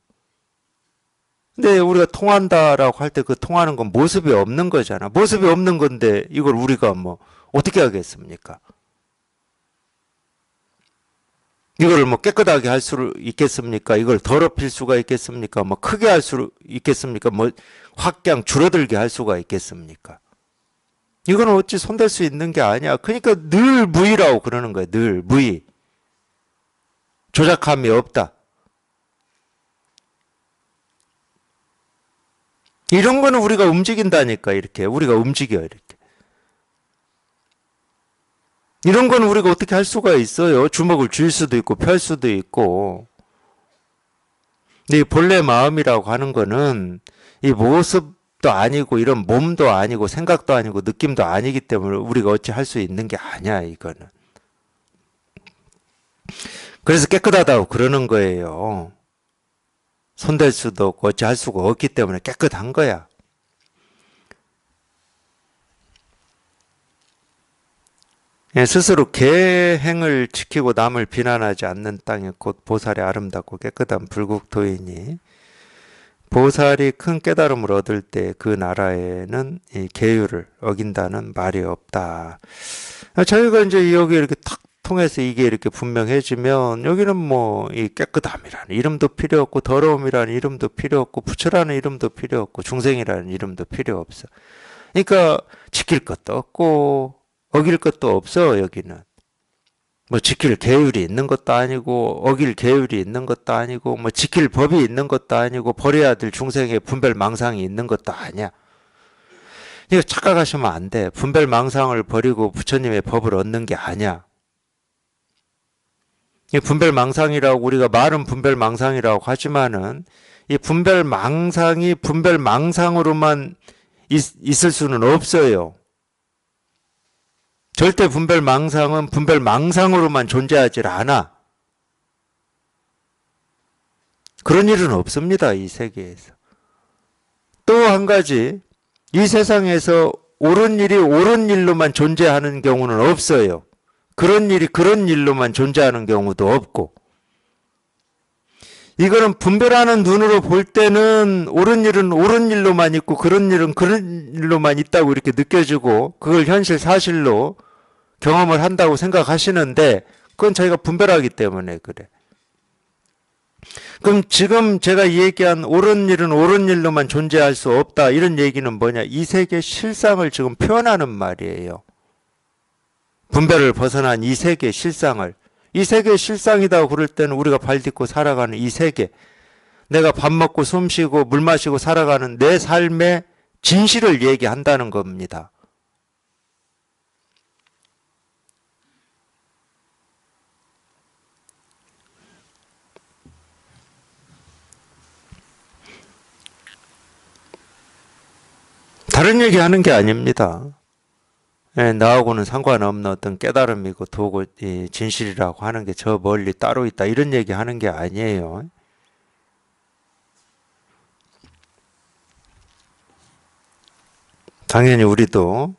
근데 우리가 통한다라고 할 때 그 통하는 건 모습이 없는 거잖아. 모습이 없는 건데 이걸 우리가 뭐 어떻게 하겠습니까? 이걸 뭐 깨끗하게 할 수 있겠습니까? 이걸 더럽힐 수가 있겠습니까? 뭐 크게 할 수 있겠습니까? 뭐 확 그냥 줄어들게 할 수가 있겠습니까? 이건 어찌 손댈 수 있는 게 아니야. 그러니까 늘 무의라고 그러는 거야. 늘 무의. 조작함이 없다. 이런 거는 우리가 움직인다니까. 이렇게 우리가 움직여 이렇게. 이런 건 우리가 어떻게 할 수가 있어요? 주먹을 쥘 수도 있고 펼 수도 있고. 근데 이 본래 마음이라고 하는 거는 이 모습도 아니고 이런 몸도 아니고 생각도 아니고 느낌도 아니기 때문에 우리가 어찌 할 수 있는 게 아니야, 이거는. 그래서 깨끗하다고 그러는 거예요. 손댈 수도 없고 어찌 할 수가 없기 때문에 깨끗한 거야. 스스로 계행을 지키고 남을 비난하지 않는 땅이 곧 보살이 아름답고 깨끗한 불국토이니 보살이 큰 깨달음을 얻을 때 그 나라에는 이 계율을 어긴다는 말이 없다. 저희가 이제 여기 이렇게 탁 통해서 이게 이렇게 분명해지면 여기는 뭐 이 깨끗함이라는 이름도 필요 없고 더러움이라는 이름도 필요 없고 부처라는 이름도 필요 없고 중생이라는 이름도 필요 없어. 그러니까 지킬 것도 없고 어길 것도 없어, 여기는. 뭐 지킬 계율이 있는 것도 아니고 어길 계율이 있는 것도 아니고 뭐 지킬 법이 있는 것도 아니고 버려야 될 중생의 분별망상이 있는 것도 아니야. 이거 착각하시면 안 돼. 분별망상을 버리고 부처님의 법을 얻는 게 아니야. 이 분별망상이라고 우리가 말은 분별망상이라고 하지만은 이 분별망상이 분별망상으로만 있을 수는 없어요. 절대 분별망상은 분별망상으로만 존재하지 않아. 그런 일은 없습니다, 이 세계에서. 또 한 가지, 이 세상에서 옳은 일이 옳은 일로만 존재하는 경우는 없어요. 그런 일이 그런 일로만 존재하는 경우도 없고. 이거는 분별하는 눈으로 볼 때는 옳은 일은 옳은 일로만 있고 그런 일은 그런 일로만 있다고 이렇게 느껴지고 그걸 현실 사실로 경험을 한다고 생각하시는데 그건 저희가 분별하기 때문에 그래. 그럼 지금 제가 얘기한 옳은 일은 옳은 일로만 존재할 수 없다 이런 얘기는 뭐냐? 이 세계 실상을 지금 표현하는 말이에요. 분별을 벗어난 이 세계 실상을. 이 세계 실상이다 그럴 때는 우리가 발 딛고 살아가는 이 세계, 내가 밥 먹고 숨 쉬고 물 마시고 살아가는 내 삶의 진실을 얘기한다는 겁니다. 다른 얘기하는 게 아닙니다. 나하고는 상관없는 어떤 깨달음이고 도고 진실이라고 하는 게 저 멀리 따로 있다 이런 얘기하는 게 아니에요. 당연히 우리도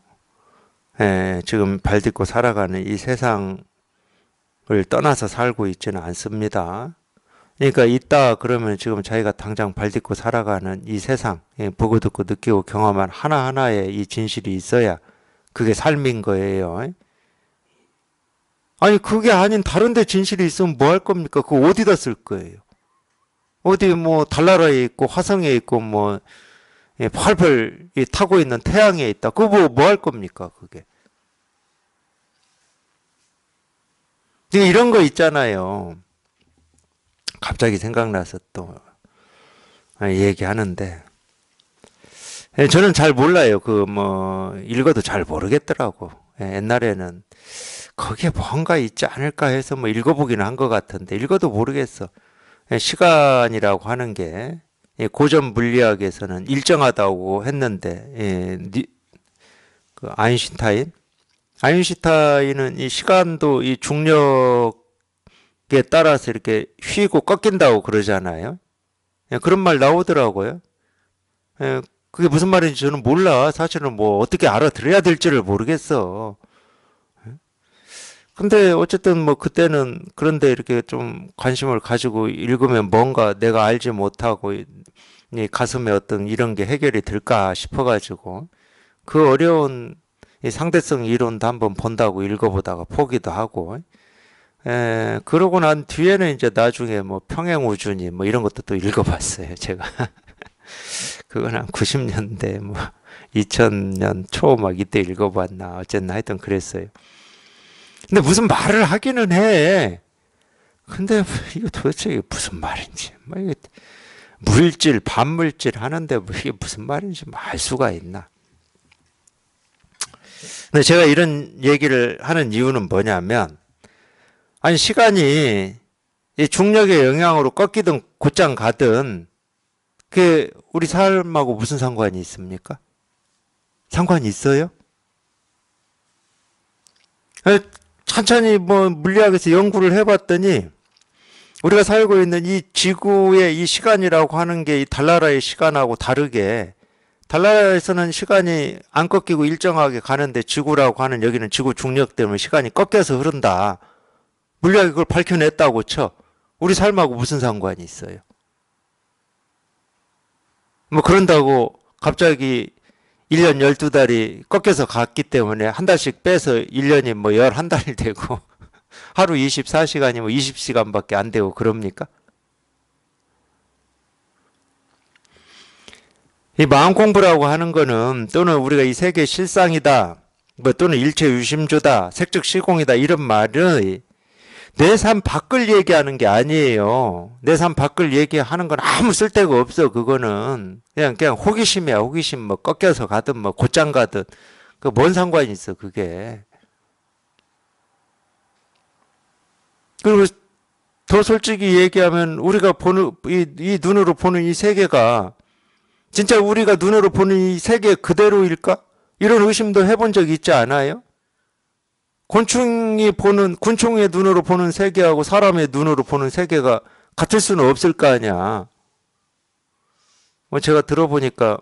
지금 발 딛고 살아가는 이 세상을 떠나서 살고 있지는 않습니다. 그러니까 있다 그러면 지금 자기가 당장 발 딛고 살아가는 이 세상, 보고 듣고 느끼고 경험한 하나하나의 이 진실이 있어야 그게 삶인 거예요. 아니 그게 아닌 다른 데 진실이 있으면 뭐 할 겁니까? 그거 어디다 쓸 거예요? 어디 뭐 달나라에 있고 화성에 있고 뭐 팔팔 타고 있는 태양에 있다. 그거 뭐 할 겁니까? 그게. 이런 거 있잖아요. 갑자기 생각나서 또 얘기하는데 저는 잘 몰라요. 그 뭐 읽어도 잘 모르겠더라고. 옛날에는 거기에 뭔가 있지 않을까 해서 뭐 읽어보기는 한 것 같은데 읽어도 모르겠어. 시간이라고 하는 게 고전 물리학에서는 일정하다고 했는데 그 아인슈타인은 이 시간도 이 중력에 따라서 이렇게 휘고 꺾인다고 그러잖아요. 예, 그런 말 나오더라고요. 예, 그게 무슨 말인지 저는 몰라. 사실은 뭐 어떻게 알아들어야 될지를 모르겠어. 근데 어쨌든 뭐 그때는 그런데 이렇게 좀 관심을 가지고 읽으면 뭔가 내가 알지 못하고 이 가슴에 어떤 이런 게 해결이 될까 싶어가지고 그 어려운 이 상대성 이론도 한번 본다고 읽어보다가 포기도 하고, 그러고 난 뒤에는 이제 나중에 뭐 평행우주니 뭐 이런 것도 또 읽어봤어요, 제가. 그건 한 90년대 뭐 2000년 초 막 이때 읽어봤나 어쨌나 하여튼 그랬어요. 근데 무슨 말을 하기는 해. 근데 이거 도대체 이게 무슨 말인지, 뭐 이게 물질, 반물질 하는데 뭐 이게 무슨 말인지 뭐 알 수가 있나. 근데 제가 이런 얘기를 하는 이유는 뭐냐면, 아니, 시간이 이 중력의 영향으로 꺾이든 곧장 가든, 그게 우리 삶하고 무슨 상관이 있습니까? 상관이 있어요? 천천히 뭐 물리학에서 연구를 해봤더니, 우리가 살고 있는 이 지구의 이 시간이라고 하는 게 이 달나라의 시간하고 다르게, 달나라에서는 시간이 안 꺾이고 일정하게 가는데 지구라고 하는 여기는 지구 중력 때문에 시간이 꺾여서 흐른다. 물리학이 그걸 밝혀냈다고 쳐. 우리 삶하고 무슨 상관이 있어요? 뭐 그런다고 갑자기 1년 12달이 꺾여서 갔기 때문에 한 달씩 빼서 1년이 뭐 11달이 되고 하루 24시간이 뭐 20시간밖에 안 되고 그럽니까? 이 마음 공부라고 하는 거는 또는 우리가 이 세계 실상이다, 뭐 또는 일체 유심조다, 색즉 시공이다 이런 말은 내 삶 밖을 얘기하는 게 아니에요. 내 삶 밖을 얘기하는 건 아무 쓸데가 없어. 그거는 그냥 호기심이야. 호기심 뭐 꺾여서 가든 뭐 곧장 가든 그 뭔 상관이 있어 그게. 그리고 더 솔직히 얘기하면 우리가 보는 이 눈으로 보는 이 세계가 진짜 우리가 눈으로 보는 이 세계 그대로일까? 이런 의심도 해본 적 있지 않아요? 곤충의 눈으로 보는 세계하고 사람의 눈으로 보는 세계가 같을 수는 없을 거 아니야. 뭐 제가 들어보니까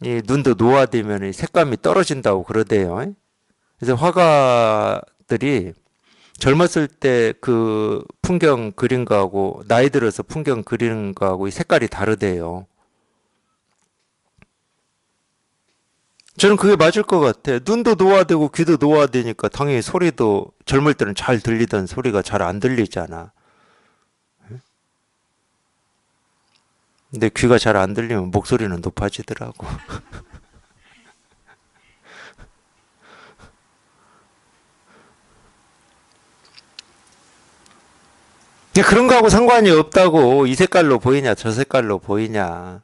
이 눈도 노화되면 이 색감이 떨어진다고 그러대요. 그래서 화가들이 젊었을 때 그 풍경 그린 거하고 나이 들어서 풍경 그리는 거하고 이 색깔이 다르대요. 저는 그게 맞을 것 같아. 눈도 노화되고 귀도 노화되니까 당연히 소리도 젊을 때는 잘 들리던 소리가 잘 안 들리잖아. 근데 귀가 잘 안 들리면 목소리는 높아지더라고. 그런 거하고 상관이 없다고. 이 색깔로 보이냐, 저 색깔로 보이냐.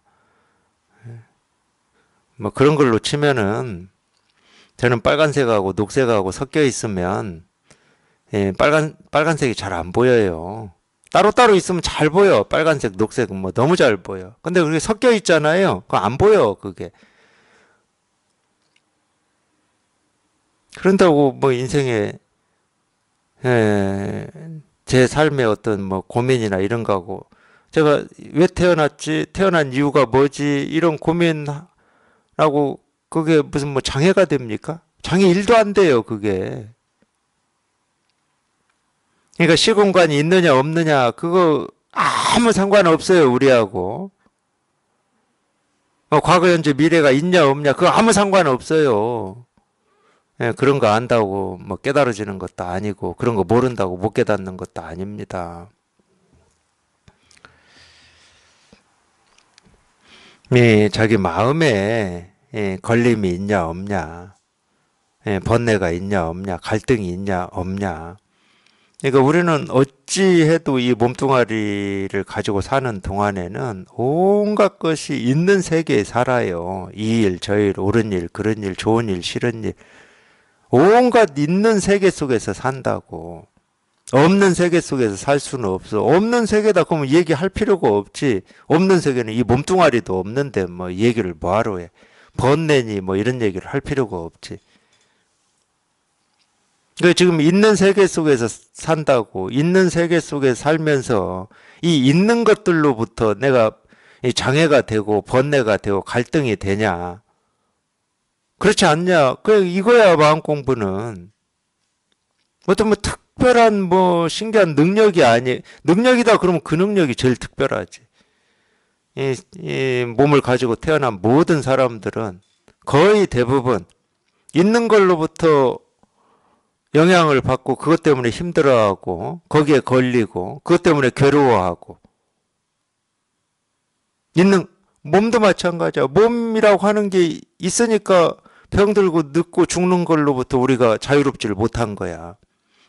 뭐 그런 걸로 치면은 저는 빨간색하고 녹색하고 섞여 있으면 빨간색이 잘 안 보여요. 따로따로 있으면 잘 보여. 빨간색, 녹색은 뭐 너무 잘 보여. 근데 그게 섞여 있잖아요. 그거 안 보여, 그게. 그런다고 뭐 인생에 에, 제 삶의 어떤 뭐 고민이나 이런 거하고 제가 왜 태어났지? 태어난 이유가 뭐지? 이런 고민하고 그게 무슨 뭐 장애가 됩니까? 장애 일도 안 돼요, 그게. 그러니까 시공간이 있느냐 없느냐 그거 아무 상관없어요, 우리하고. 과거, 현재, 미래가 있냐 없냐 그거 아무 상관없어요. 예, 그런 거 안다고 뭐 깨달아지는 것도 아니고 그런 거 모른다고 못 깨닫는 것도 아닙니다. 자기 마음에 걸림이 있냐 없냐, 번뇌가 있냐 없냐, 갈등이 있냐 없냐. 그러니까 우리는 어찌해도 이 몸뚱아리를 가지고 사는 동안에는 온갖 것이 있는 세계에 살아요. 이 일, 저 일, 옳은 일, 그런 일, 좋은 일, 싫은 일. 온갖 있는 세계 속에서 산다고. 없는 세계 속에서 살 수는 없어. 없는 세계다 그러면 얘기할 필요가 없지. 없는 세계는 이 몸뚱아리도 없는데 뭐 얘기를 뭐하러 해. 번뇌니 뭐 이런 얘기를 할 필요가 없지. 그 지금 있는 세계 속에서 산다고. 있는 세계 속에 살면서 이 있는 것들로부터 내가 이 장애가 되고 번뇌가 되고 갈등이 되냐? 그렇지 않냐? 그 이거야 마음 공부는. 어떤 뭐 특별한 뭐 신기한 능력이 아니 능력이다 그러면 그 능력이 제일 특별하지. 이 몸을 가지고 태어난 모든 사람들은 거의 대부분 있는 걸로부터 영향을 받고 그것 때문에 힘들어하고 거기에 걸리고 그것 때문에 괴로워하고 있는 몸도 마찬가지야. 몸이라고 하는 게 있으니까 병들고 늙고 죽는 걸로부터 우리가 자유롭지를 못한 거야.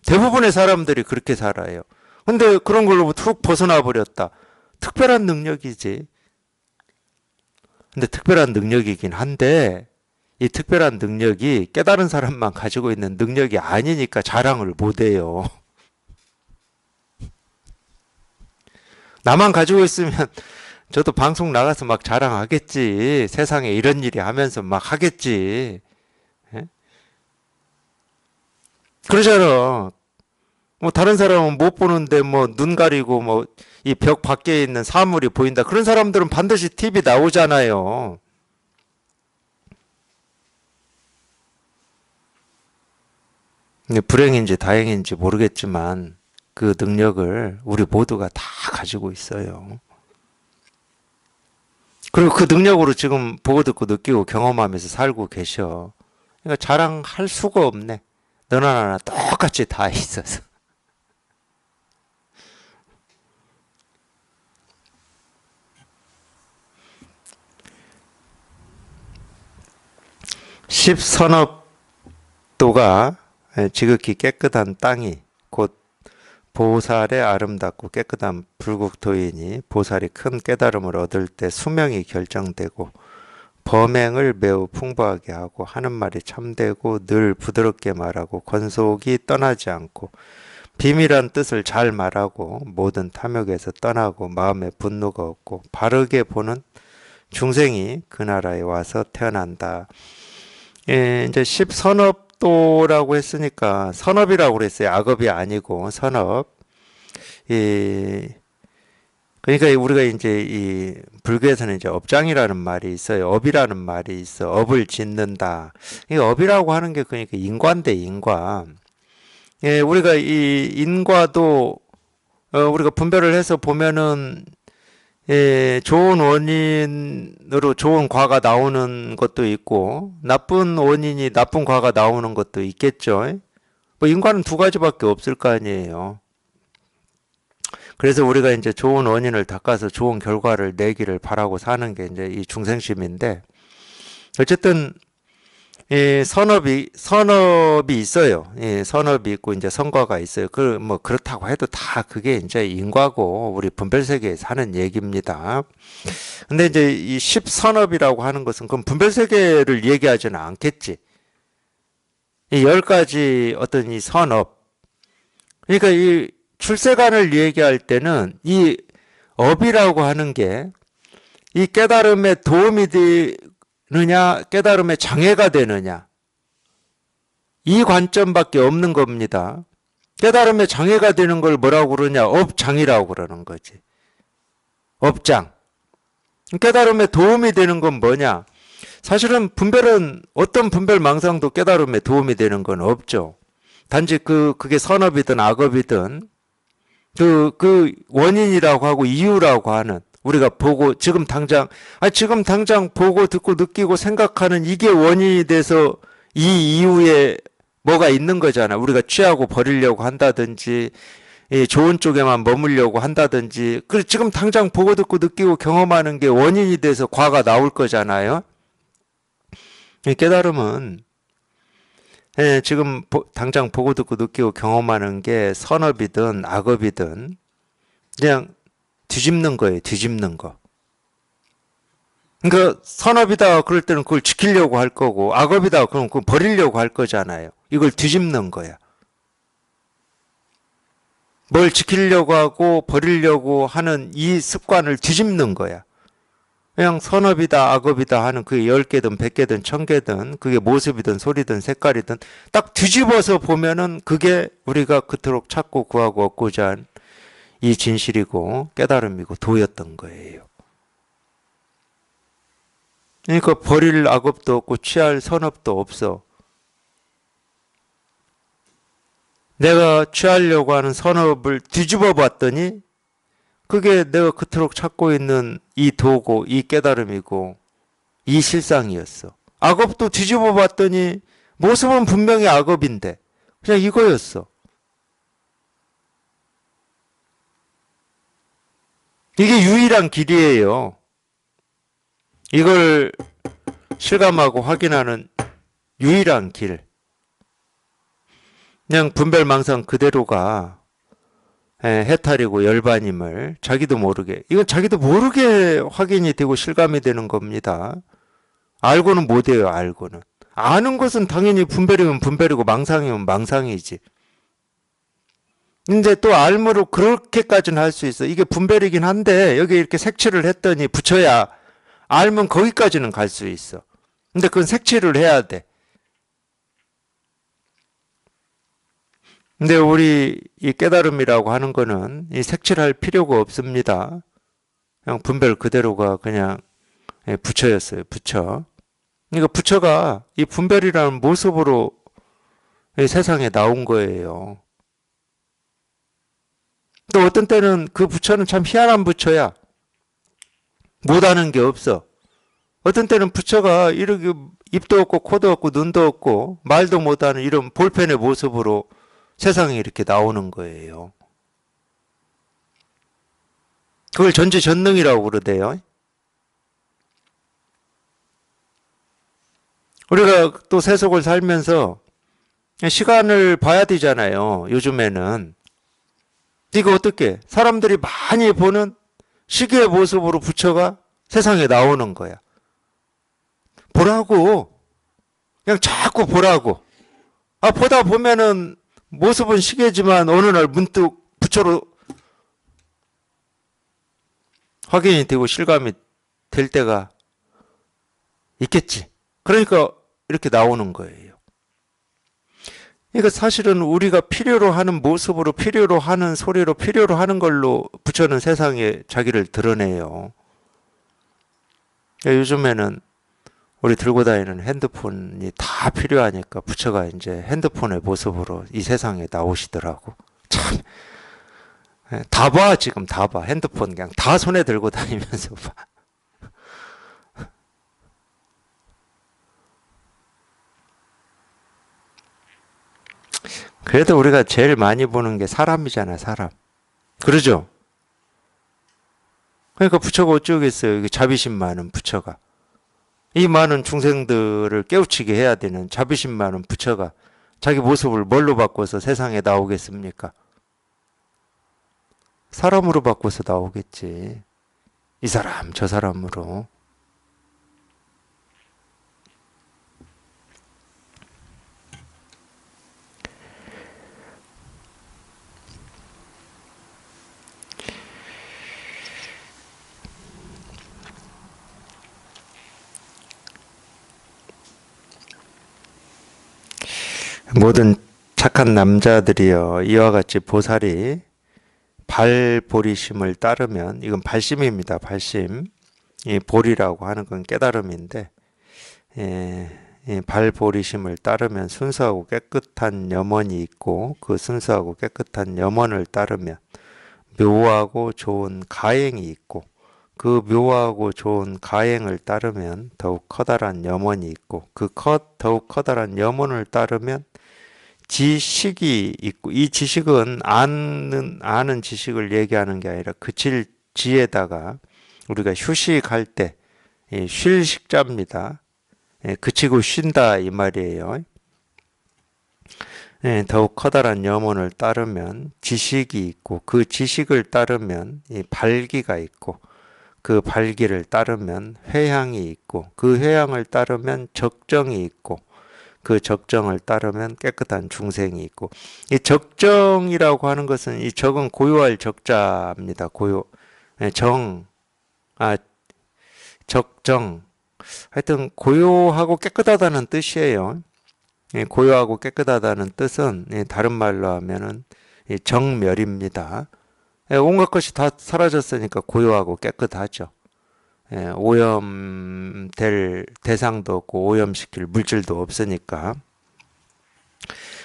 대부분의 사람들이 그렇게 살아요. 근데 그런 걸로부터 훅 벗어나 버렸다. 특별한 능력이지. 근데 특별한 능력이긴 한데 이 특별한 능력이 깨달은 사람만 가지고 있는 능력이 아니니까 자랑을 못해요. 나만 가지고 있으면 저도 방송 나가서 막 자랑하겠지. 세상에 이런 일이 하면서 막 하겠지. 예? 그러잖아. 뭐 다른 사람은 못 보는데 뭐 눈 가리고 뭐 이 벽 밖에 있는 사물이 보인다. 그런 사람들은 반드시 TV 나오잖아요. 근데 불행인지 다행인지 모르겠지만 그 능력을 우리 모두가 다 가지고 있어요. 그리고 그 능력으로 지금 보고 듣고 느끼고 경험하면서 살고 계셔. 그러니까 자랑할 수가 없네. 너나 나나 똑같이 다 있어서. 10선업도가 지극히 깨끗한 땅이 곧 보살의 아름답고 깨끗한 불국토이니 보살이 큰 깨달음을 얻을 때 수명이 결정되고 범행을 매우 풍부하게 하고 하는 말이 참되고 늘 부드럽게 말하고 권속이 떠나지 않고 비밀한 뜻을 잘 말하고 모든 탐욕에서 떠나고 마음에 분노가 없고 바르게 보는 중생이 그 나라에 와서 태어난다. 이제 10선업도라고 했으니까 선업이라고 그랬어요. 악업이 아니고 선업. 그러니까 우리가 이제 이 불교에서는 이제 업장이라는 말이 있어요. 업이라는 말이 있어. 업을 짓는다. 이 업이라고 하는 게 그러니까 인과인데 인과. 우리가 이 인과도 우리가 분별을 해서 보면은 좋은 원인으로 좋은 과가 나오는 것도 있고 나쁜 원인이 나쁜 과가 나오는 것도 있겠죠. 뭐 인과는 두 가지밖에 없을 거 아니에요. 그래서 우리가 이제 좋은 원인을 닦아서 좋은 결과를 내기를 바라고 사는 게 이제 이 중생심인데 어쨌든 선업이 있어요. 선업이 있고 이제 선과가 있어요. 뭐 그렇다고 해도 다 그게 이제 인과고 우리 분별세계에서 하는 얘기입니다. 근데 이제 이 10선업이라고 하는 것은 그럼 분별세계를 얘기하지는 않겠지. 이 10가지 어떤 이 선업. 그러니까 이 출세관을 얘기할 때는 이 업이라고 하는 게 이 깨달음에 도움이 되느냐, 깨달음에 장애가 되느냐. 이 관점밖에 없는 겁니다. 깨달음에 장애가 되는 걸 뭐라고 그러냐? 업장이라고 그러는 거지. 업장. 깨달음에 도움이 되는 건 뭐냐? 사실은 분별은 어떤 분별 망상도 깨달음에 도움이 되는 건 없죠. 단지 그게 선업이든 악업이든 그 원인이라고 하고 이유라고 하는 우리가 보고 지금 당장 보고 듣고 느끼고 생각하는 이게 원인이 돼서 이 이후에 뭐가 있는 거잖아. 우리가 취하고 버리려고 한다든지 좋은 쪽에만 머물려고 한다든지 지금 당장 보고 듣고 느끼고 경험하는 게 원인이 돼서 과가 나올 거잖아요. 깨달음은 지금 당장 보고 듣고 느끼고 경험하는 게 선업이든 악업이든 그냥 뒤집는 거예요. 뒤집는 거. 그러니까 선업이다 그럴 때는 그걸 지키려고 할 거고 악업이다 그럼 그걸 버리려고 할 거잖아요. 이걸 뒤집는 거야. 뭘 지키려고 하고 버리려고 하는 이 습관을 뒤집는 거야. 그냥 선업이다 악업이다 하는 그게 10개든 100개든 1000개든 그게 모습이든 소리든 색깔이든 딱 뒤집어서 보면은 그게 우리가 그토록 찾고 구하고 얻고자 한 이 진실이고 깨달음이고 도였던 거예요. 그러니까 버릴 악업도 없고 취할 선업도 없어. 내가 취하려고 하는 선업을 뒤집어 봤더니 그게 내가 그토록 찾고 있는 이 도고, 이 깨달음이고, 이 실상이었어. 악업도 뒤집어 봤더니 모습은 분명히 악업인데 그냥 이거였어. 이게 유일한 길이에요. 이걸 실감하고 확인하는 유일한 길. 그냥 분별망상 그대로가 해탈이고 열반임을 자기도 모르게, 이건 자기도 모르게 확인이 되고 실감이 되는 겁니다. 알고는 못해요. 알고는. 아는 것은 당연히 분별이면 분별이고 망상이면 망상이지. 근데 또 알므로 그렇게까지는 할 수 있어. 이게 분별이긴 한데 여기 이렇게 색칠을 했더니 붙여야 알면 거기까지는 갈 수 있어. 근데 그건 색칠을 해야 돼. 근데 우리 이 깨달음이라고 하는 거는 이 색칠할 필요가 없습니다. 그냥 분별 그대로가 그냥 부처였어요. 부처. 그러니까 부처가 이 분별이라는 모습으로 이 세상에 나온 거예요. 또 어떤 때는 그 부처는 참 희한한 부처야. 못하는 게 없어. 어떤 때는 부처가 이렇게 입도 없고 코도 없고 눈도 없고 말도 못하는 이런 볼펜의 모습으로 세상에 이렇게 나오는 거예요. 그걸 전지전능이라고 그러대요. 우리가 또 세속을 살면서 시간을 봐야 되잖아요. 요즘에는. 이거 어떻게? 사람들이 많이 보는 시계의 모습으로 부처가 세상에 나오는 거야. 보라고. 그냥 자꾸 보라고. 아, 보다 보면은 모습은 시계지만 어느 날 문득 부처로 확인이 되고 실감이 될 때가 있겠지. 그러니까 이렇게 나오는 거예요. 그러니까 사실은 우리가 필요로 하는 모습으로, 필요로 하는 소리로, 필요로 하는 걸로 부처는 세상에 자기를 드러내요. 그러니까 요즘에는 우리 들고 다니는 핸드폰이 다 필요하니까 부처가 이제 핸드폰의 모습으로 이 세상에 나오시더라고. 참, 다 봐, 지금 다 봐. 핸드폰 그냥 다 손에 들고 다니면서 봐. 그래도 우리가 제일 많이 보는 게 사람이잖아, 사람. 그러죠? 그러니까 부처가 어쩌겠어요. 이게 자비심 많은 부처가. 이 많은 중생들을 깨우치게 해야 되는 자비심 많은 부처가 자기 모습을 뭘로 바꿔서 세상에 나오겠습니까? 사람으로 바꿔서 나오겠지. 이 사람, 저 사람으로. 모든 착한 남자들이여 이와 같이 보살이 발보리심을 따르면, 이건 발심입니다. 발심. 이 보리라고 하는 건 깨달음인데, 이 발보리심을 따르면 순수하고 깨끗한 염원이 있고, 그 순수하고 깨끗한 염원을 따르면 묘하고 좋은 가행이 있고, 그 묘하고 좋은 가행을 따르면 더욱 커다란 염원이 있고, 그 더욱 커다란 염원을 따르면 지식이 있고, 이 지식은 아는 지식을 얘기하는 게 아니라 그칠 지에다가 우리가 휴식할 때 쉴 식자입니다. 그치고 쉰다 이 말이에요. 더욱 커다란 염원을 따르면 지식이 있고, 그 지식을 따르면 발기가 있고, 그 발기를 따르면 회향이 있고, 그 회향을 따르면 적정이 있고, 그 적정을 따르면 깨끗한 중생이 있고. 이 적정이라고 하는 것은, 이 적은 고요할 적자입니다. 고요. 정, 아, 적정. 하여튼 고요하고 깨끗하다는 뜻이에요. 고요하고 깨끗하다는 뜻은 다른 말로 하면은 정멸입니다. 온갖 것이 다 사라졌으니까 고요하고 깨끗하죠. 오염 오염될 대상도 없고 오염시킬 물질도 없으니까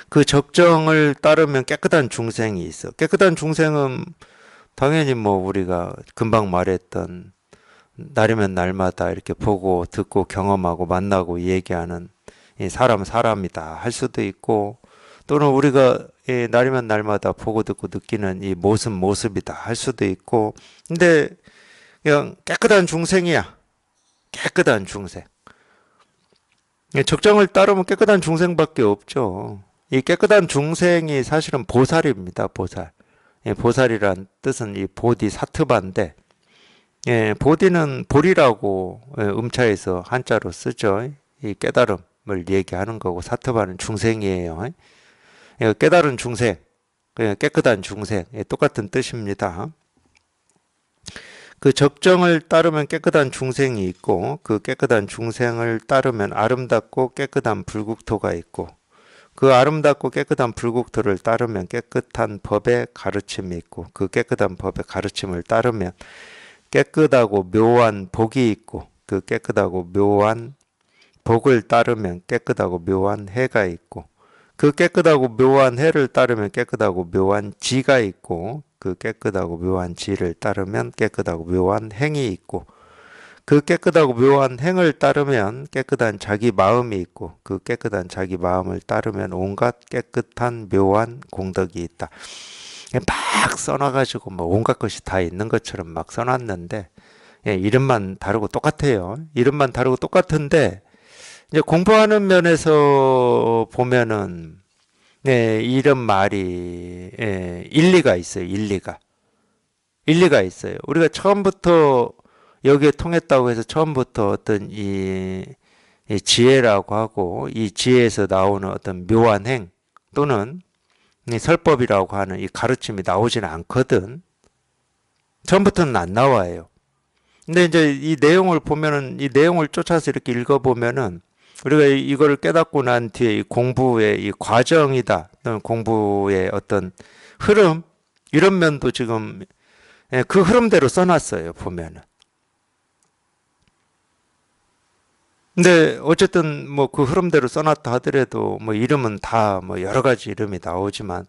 그 적정을 따르면 깨끗한 중생이 있어. 깨끗한 중생은 당연히 뭐 우리가 금방 말했던 날이면 날마다 이렇게 보고 듣고 경험하고 만나고 얘기하는 이 사람이다 할 수도 있고, 또는 우리가 이 날이면 날마다 보고 듣고 느끼는 이 모습이다 할 수도 있고, 근데 그냥 깨끗한 중생이야. 깨끗한 중생. 적정을 따르면 깨끗한 중생밖에 없죠. 이 깨끗한 중생이 사실은 보살입니다. 보살. 보살이란 뜻은 이 보디사트바인데, 보디는 볼이라고 음차에서 한자로 쓰죠. 이 깨달음을 얘기하는 거고, 사트바는 중생이에요. 깨달은 중생, 깨끗한 중생, 똑같은 뜻입니다. 그 적정을 따르면 깨끗한 중생이 있고, 그 깨끗한 중생을 따르면 아름답고 깨끗한 불국토가 있고, 그 아름답고 깨끗한 불국토를 따르면 깨끗한 법의 가르침이 있고, 그 깨끗한 법의 가르침을 따르면 깨끗하고 묘한 복이 있고, 그 깨끗하고 묘한 복을 따르면 깨끗하고 묘한 해가 있고, 그 깨끗하고 묘한 해를 따르면 깨끗하고 묘한 지가 있고, 그 깨끗하고 묘한 지를 따르면 깨끗하고 묘한 행이 있고, 그 깨끗하고 묘한 행을 따르면 깨끗한 자기 마음이 있고, 그 깨끗한 자기 마음을 따르면 온갖 깨끗한 묘한 공덕이 있다. 막 써놔가지고 뭐 온갖 것이 다 있는 것처럼 막 써놨는데, 이름만 다르고 똑같아요. 이름만 다르고 똑같은데, 이제 공부하는 면에서 보면은, 이름 말이, 일리가 있어요. 일리가 있어요. 우리가 처음부터 여기에 통했다고 해서 처음부터 어떤 이 지혜라고 하고, 이 지혜에서 나오는 어떤 묘한 행 또는 이 설법이라고 하는 이 가르침이 나오지는 않거든. 처음부터는 안 나와요. 근데 이제 이 내용을 보면은, 이 내용을 쫓아서 이렇게 읽어보면은, 우리가 이거를 깨닫고 난 뒤에 이 공부의 이 과정이다, 또는 공부의 어떤 흐름, 이런 면도 지금 그 흐름대로 써놨어요, 보면은. 근데 어쨌든 뭐 그 흐름대로 써놨다 하더라도 뭐 이름은 다 뭐 여러 가지 이름이 나오지만,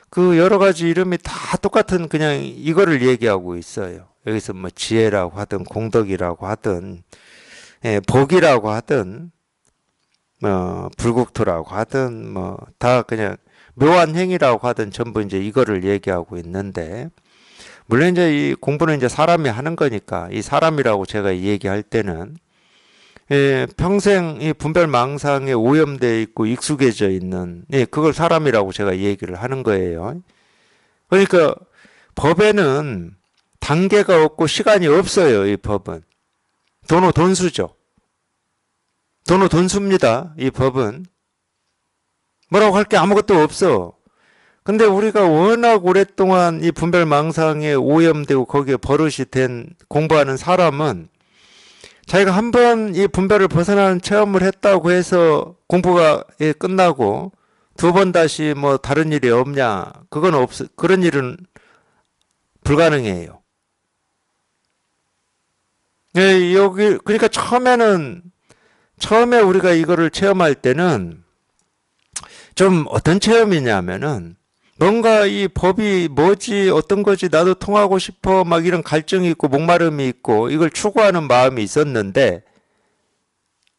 그 여러 가지 이름이 다 똑같은 그냥 이거를 얘기하고 있어요. 여기서 뭐 지혜라고 하든 공덕이라고 하든 복이라고 하든 불국토라고 하든 뭐 다 그냥 묘한 행위라고 하든 전부 이제 이거를 얘기하고 있는데, 물론 이제 이 공부는 이제 사람이 하는 거니까 이 사람이라고 제가 얘기할 때는 평생 이 분별망상에 오염되어 있고 익숙해져 있는, 그걸 사람이라고 제가 얘기를 하는 거예요. 그러니까 법에는 단계가 없고 시간이 없어요. 이 법은 돈수죠. 돈수입니다. 이 법은 뭐라고 할 게 아무것도 없어. 근데 우리가 워낙 오랫동안 이 분별망상에 오염되고 거기에 버릇이 된 공부하는 사람은, 자기가 한 번 이 분별을 벗어나는 체험을 했다고 해서 공부가 끝나고 두 번 다시 뭐 다른 일이 없냐? 그건 그런 일은 불가능해요. 여기 그러니까 처음에 우리가 이거를 체험할 때는 좀 어떤 체험이냐면은, 뭔가 이 법이 뭐지, 어떤 거지, 나도 통하고 싶어, 막 이런 갈증이 있고 목마름이 있고 이걸 추구하는 마음이 있었는데,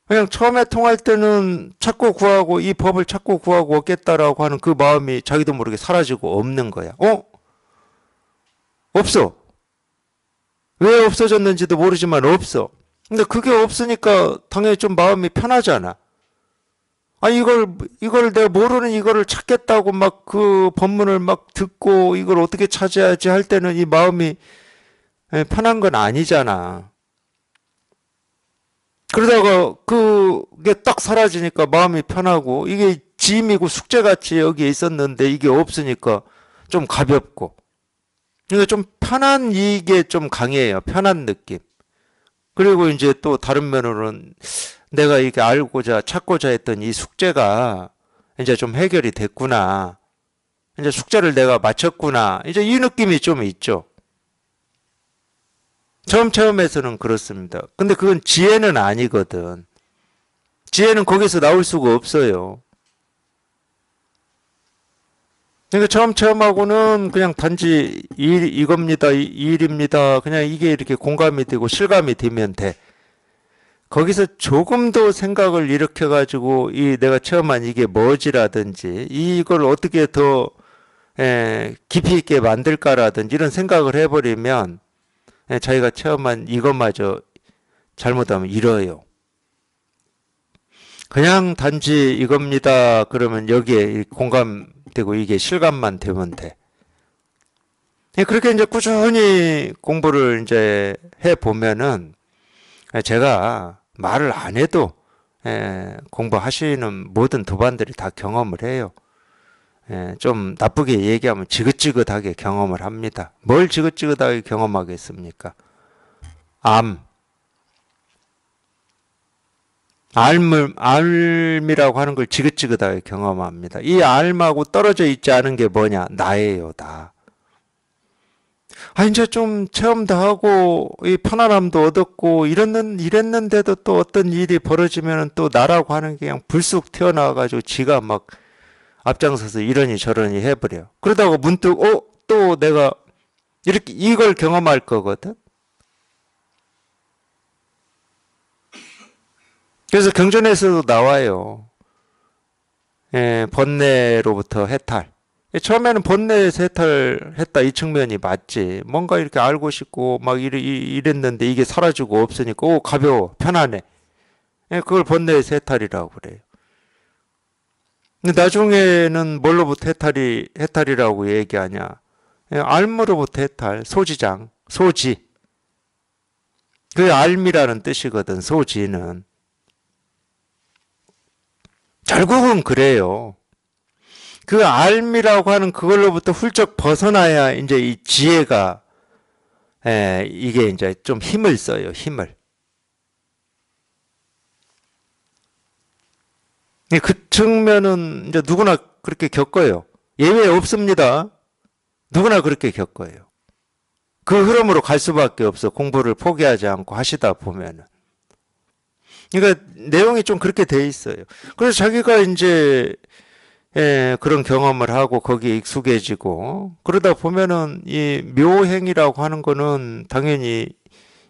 그냥 처음에 통할 때는 찾고 구하고 이 법을 찾고 구하고 얻겠다라고 하는 그 마음이 자기도 모르게 사라지고 없는 거야. 없어. 왜 없어졌는지도 모르지만 없어. 근데 그게 없으니까 당연히 좀 마음이 편하잖아. 이걸 내가 모르는 이거를 찾겠다고 막 그 법문을 막 듣고 이걸 어떻게 찾아야지 할 때는 이 마음이 편한 건 아니잖아. 그러다가 그게 딱 사라지니까 마음이 편하고, 이게 짐이고 숙제같이 여기에 있었는데 이게 없으니까 좀 가볍고. 그러니까 좀 편한, 이게 좀 강해요. 편한 느낌. 그리고 이제 또 다른 면으로는 내가 이게 알고자 찾고자 했던 이 숙제가 이제 좀 해결이 됐구나. 이제 숙제를 내가 마쳤구나. 이제 이 느낌이 좀 있죠. 처음 체험에서는 그렇습니다. 근데 그건 지혜는 아니거든. 지혜는 거기서 나올 수가 없어요. 그러니까 처음 체험하고는 그냥 단지 이겁니다, 일입니다. 그냥 이게 이렇게 공감이 되고 실감이 되면 돼. 거기서 조금 더 생각을 일으켜가지고 이 내가 체험한 이게 뭐지라든지 이걸 어떻게 더 깊이 있게 만들까라든지 이런 생각을 해버리면 자기가 체험한 이것마저 잘못하면 잃어요. 그냥 단지 이겁니다. 그러면 여기에 공감되고 이게 실감만 되면 돼. 그렇게 이제 꾸준히 공부를 이제 해 보면은 제가 말을 안 해도 공부하시는 모든 도반들이 다 경험을 해요. 좀 나쁘게 얘기하면 지긋지긋하게 경험을 합니다. 뭘 지긋지긋하게 경험하겠습니까? 암. 알미라고 하는 걸 지긋지긋하게 경험합니다. 이 알하고 떨어져 있지 않은 게 뭐냐? 나예요, 나. 이제 좀 체험도 하고, 이 편안함도 얻었고, 이랬는데도 또 어떤 일이 벌어지면 또 나라고 하는 게 그냥 불쑥 튀어나와가지고 지가 막 앞장서서 이러니 저러니 해버려. 그러다가 문득, 또 내가 이렇게 이걸 경험할 거거든? 그래서 경전에서도 나와요. 번뇌로부터 해탈. 처음에는 번뇌에서 해탈했다 이 측면이 맞지. 뭔가 이렇게 알고 싶고 막 이랬는데 이게 사라지고 없으니까 가벼워 편안해. 그걸 번뇌에서 해탈이라고 그래요. 근데 나중에는 뭘로부터 해탈이라고 얘기하냐. 알무로부터 해탈, 소지장, 소지. 그게 알미라는 뜻이거든, 소지는. 결국은 그래요. 그 알미라고 하는 그걸로부터 훌쩍 벗어나야 이제 이 지혜가 이게 이제 좀 힘을 써요. 힘을. 그 측면은 이제 누구나 그렇게 겪어요. 예외 없습니다. 누구나 그렇게 겪어요. 그 흐름으로 갈 수밖에 없어. 공부를 포기하지 않고 하시다 보면은. 그러니까 내용이 좀 그렇게 돼 있어요. 그래서 자기가 이제 그런 경험을 하고 거기에 익숙해지고 그러다 보면은 이 묘행이라고 하는 거는 당연히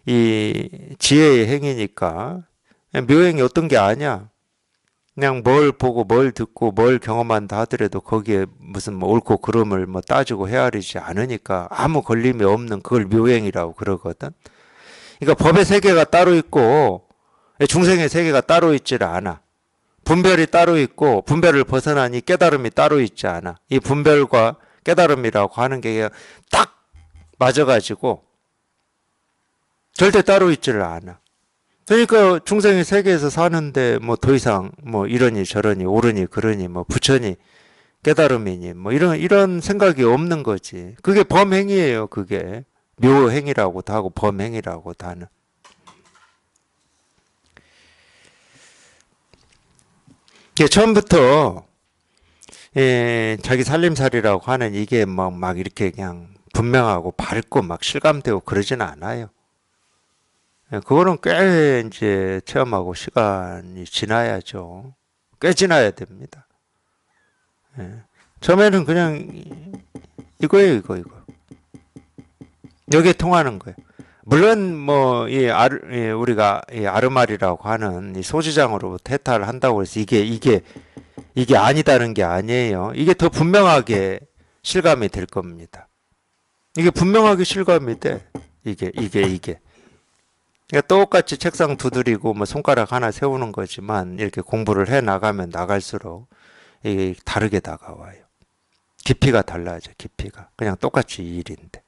이 지혜의 행위니까 묘행이 어떤 게 아니야. 그냥 뭘 보고 뭘 듣고 뭘 경험한다 하더라도 거기에 무슨 뭐 옳고 그름을 뭐 따지고 헤아리지 않으니까 아무 걸림이 없는 그걸 묘행이라고 그러거든. 그러니까 법의 세계가 따로 있고 중생의 세계가 따로 있지를 않아. 분별이 따로 있고 분별을 벗어나니 깨달음이 따로 있지 않아. 이 분별과 깨달음이라고 하는 게 딱 맞아가지고 절대 따로 있지를 않아. 그러니까 중생의 세계에서 사는데 뭐 더 이상 뭐 이러니 저러니 옳으니 그러니 뭐 부처니 깨달음이니 뭐 이런 생각이 없는 거지. 그게 범행이에요. 그게 묘행이라고도 하고 범행이라고도 하는. 처음부터 자기 살림살이라고 하는 이게 막 이렇게 그냥 분명하고 밝고 막 실감되고 그러지는 않아요. 그거는 꽤 이제 체험하고 시간이 지나야죠. 꽤 지나야 됩니다. 처음에는 그냥 이거예요, 이거. 여기에 통하는 거예요. 물론 뭐 우리가 이 아르말이라고 하는 이 소지장으로부터 해탈을 한다고 해서 이게 아니다는 게 아니에요. 이게 더 분명하게 실감이 될 겁니다. 이게 분명하게 실감이 돼. 이게. 그러니까 똑같이 책상 두드리고 뭐 손가락 하나 세우는 거지만 이렇게 공부를 해 나가면 나갈수록 이게 다르게 다가와요. 깊이가 달라져. 깊이가. 그냥 똑같이 이 일인데.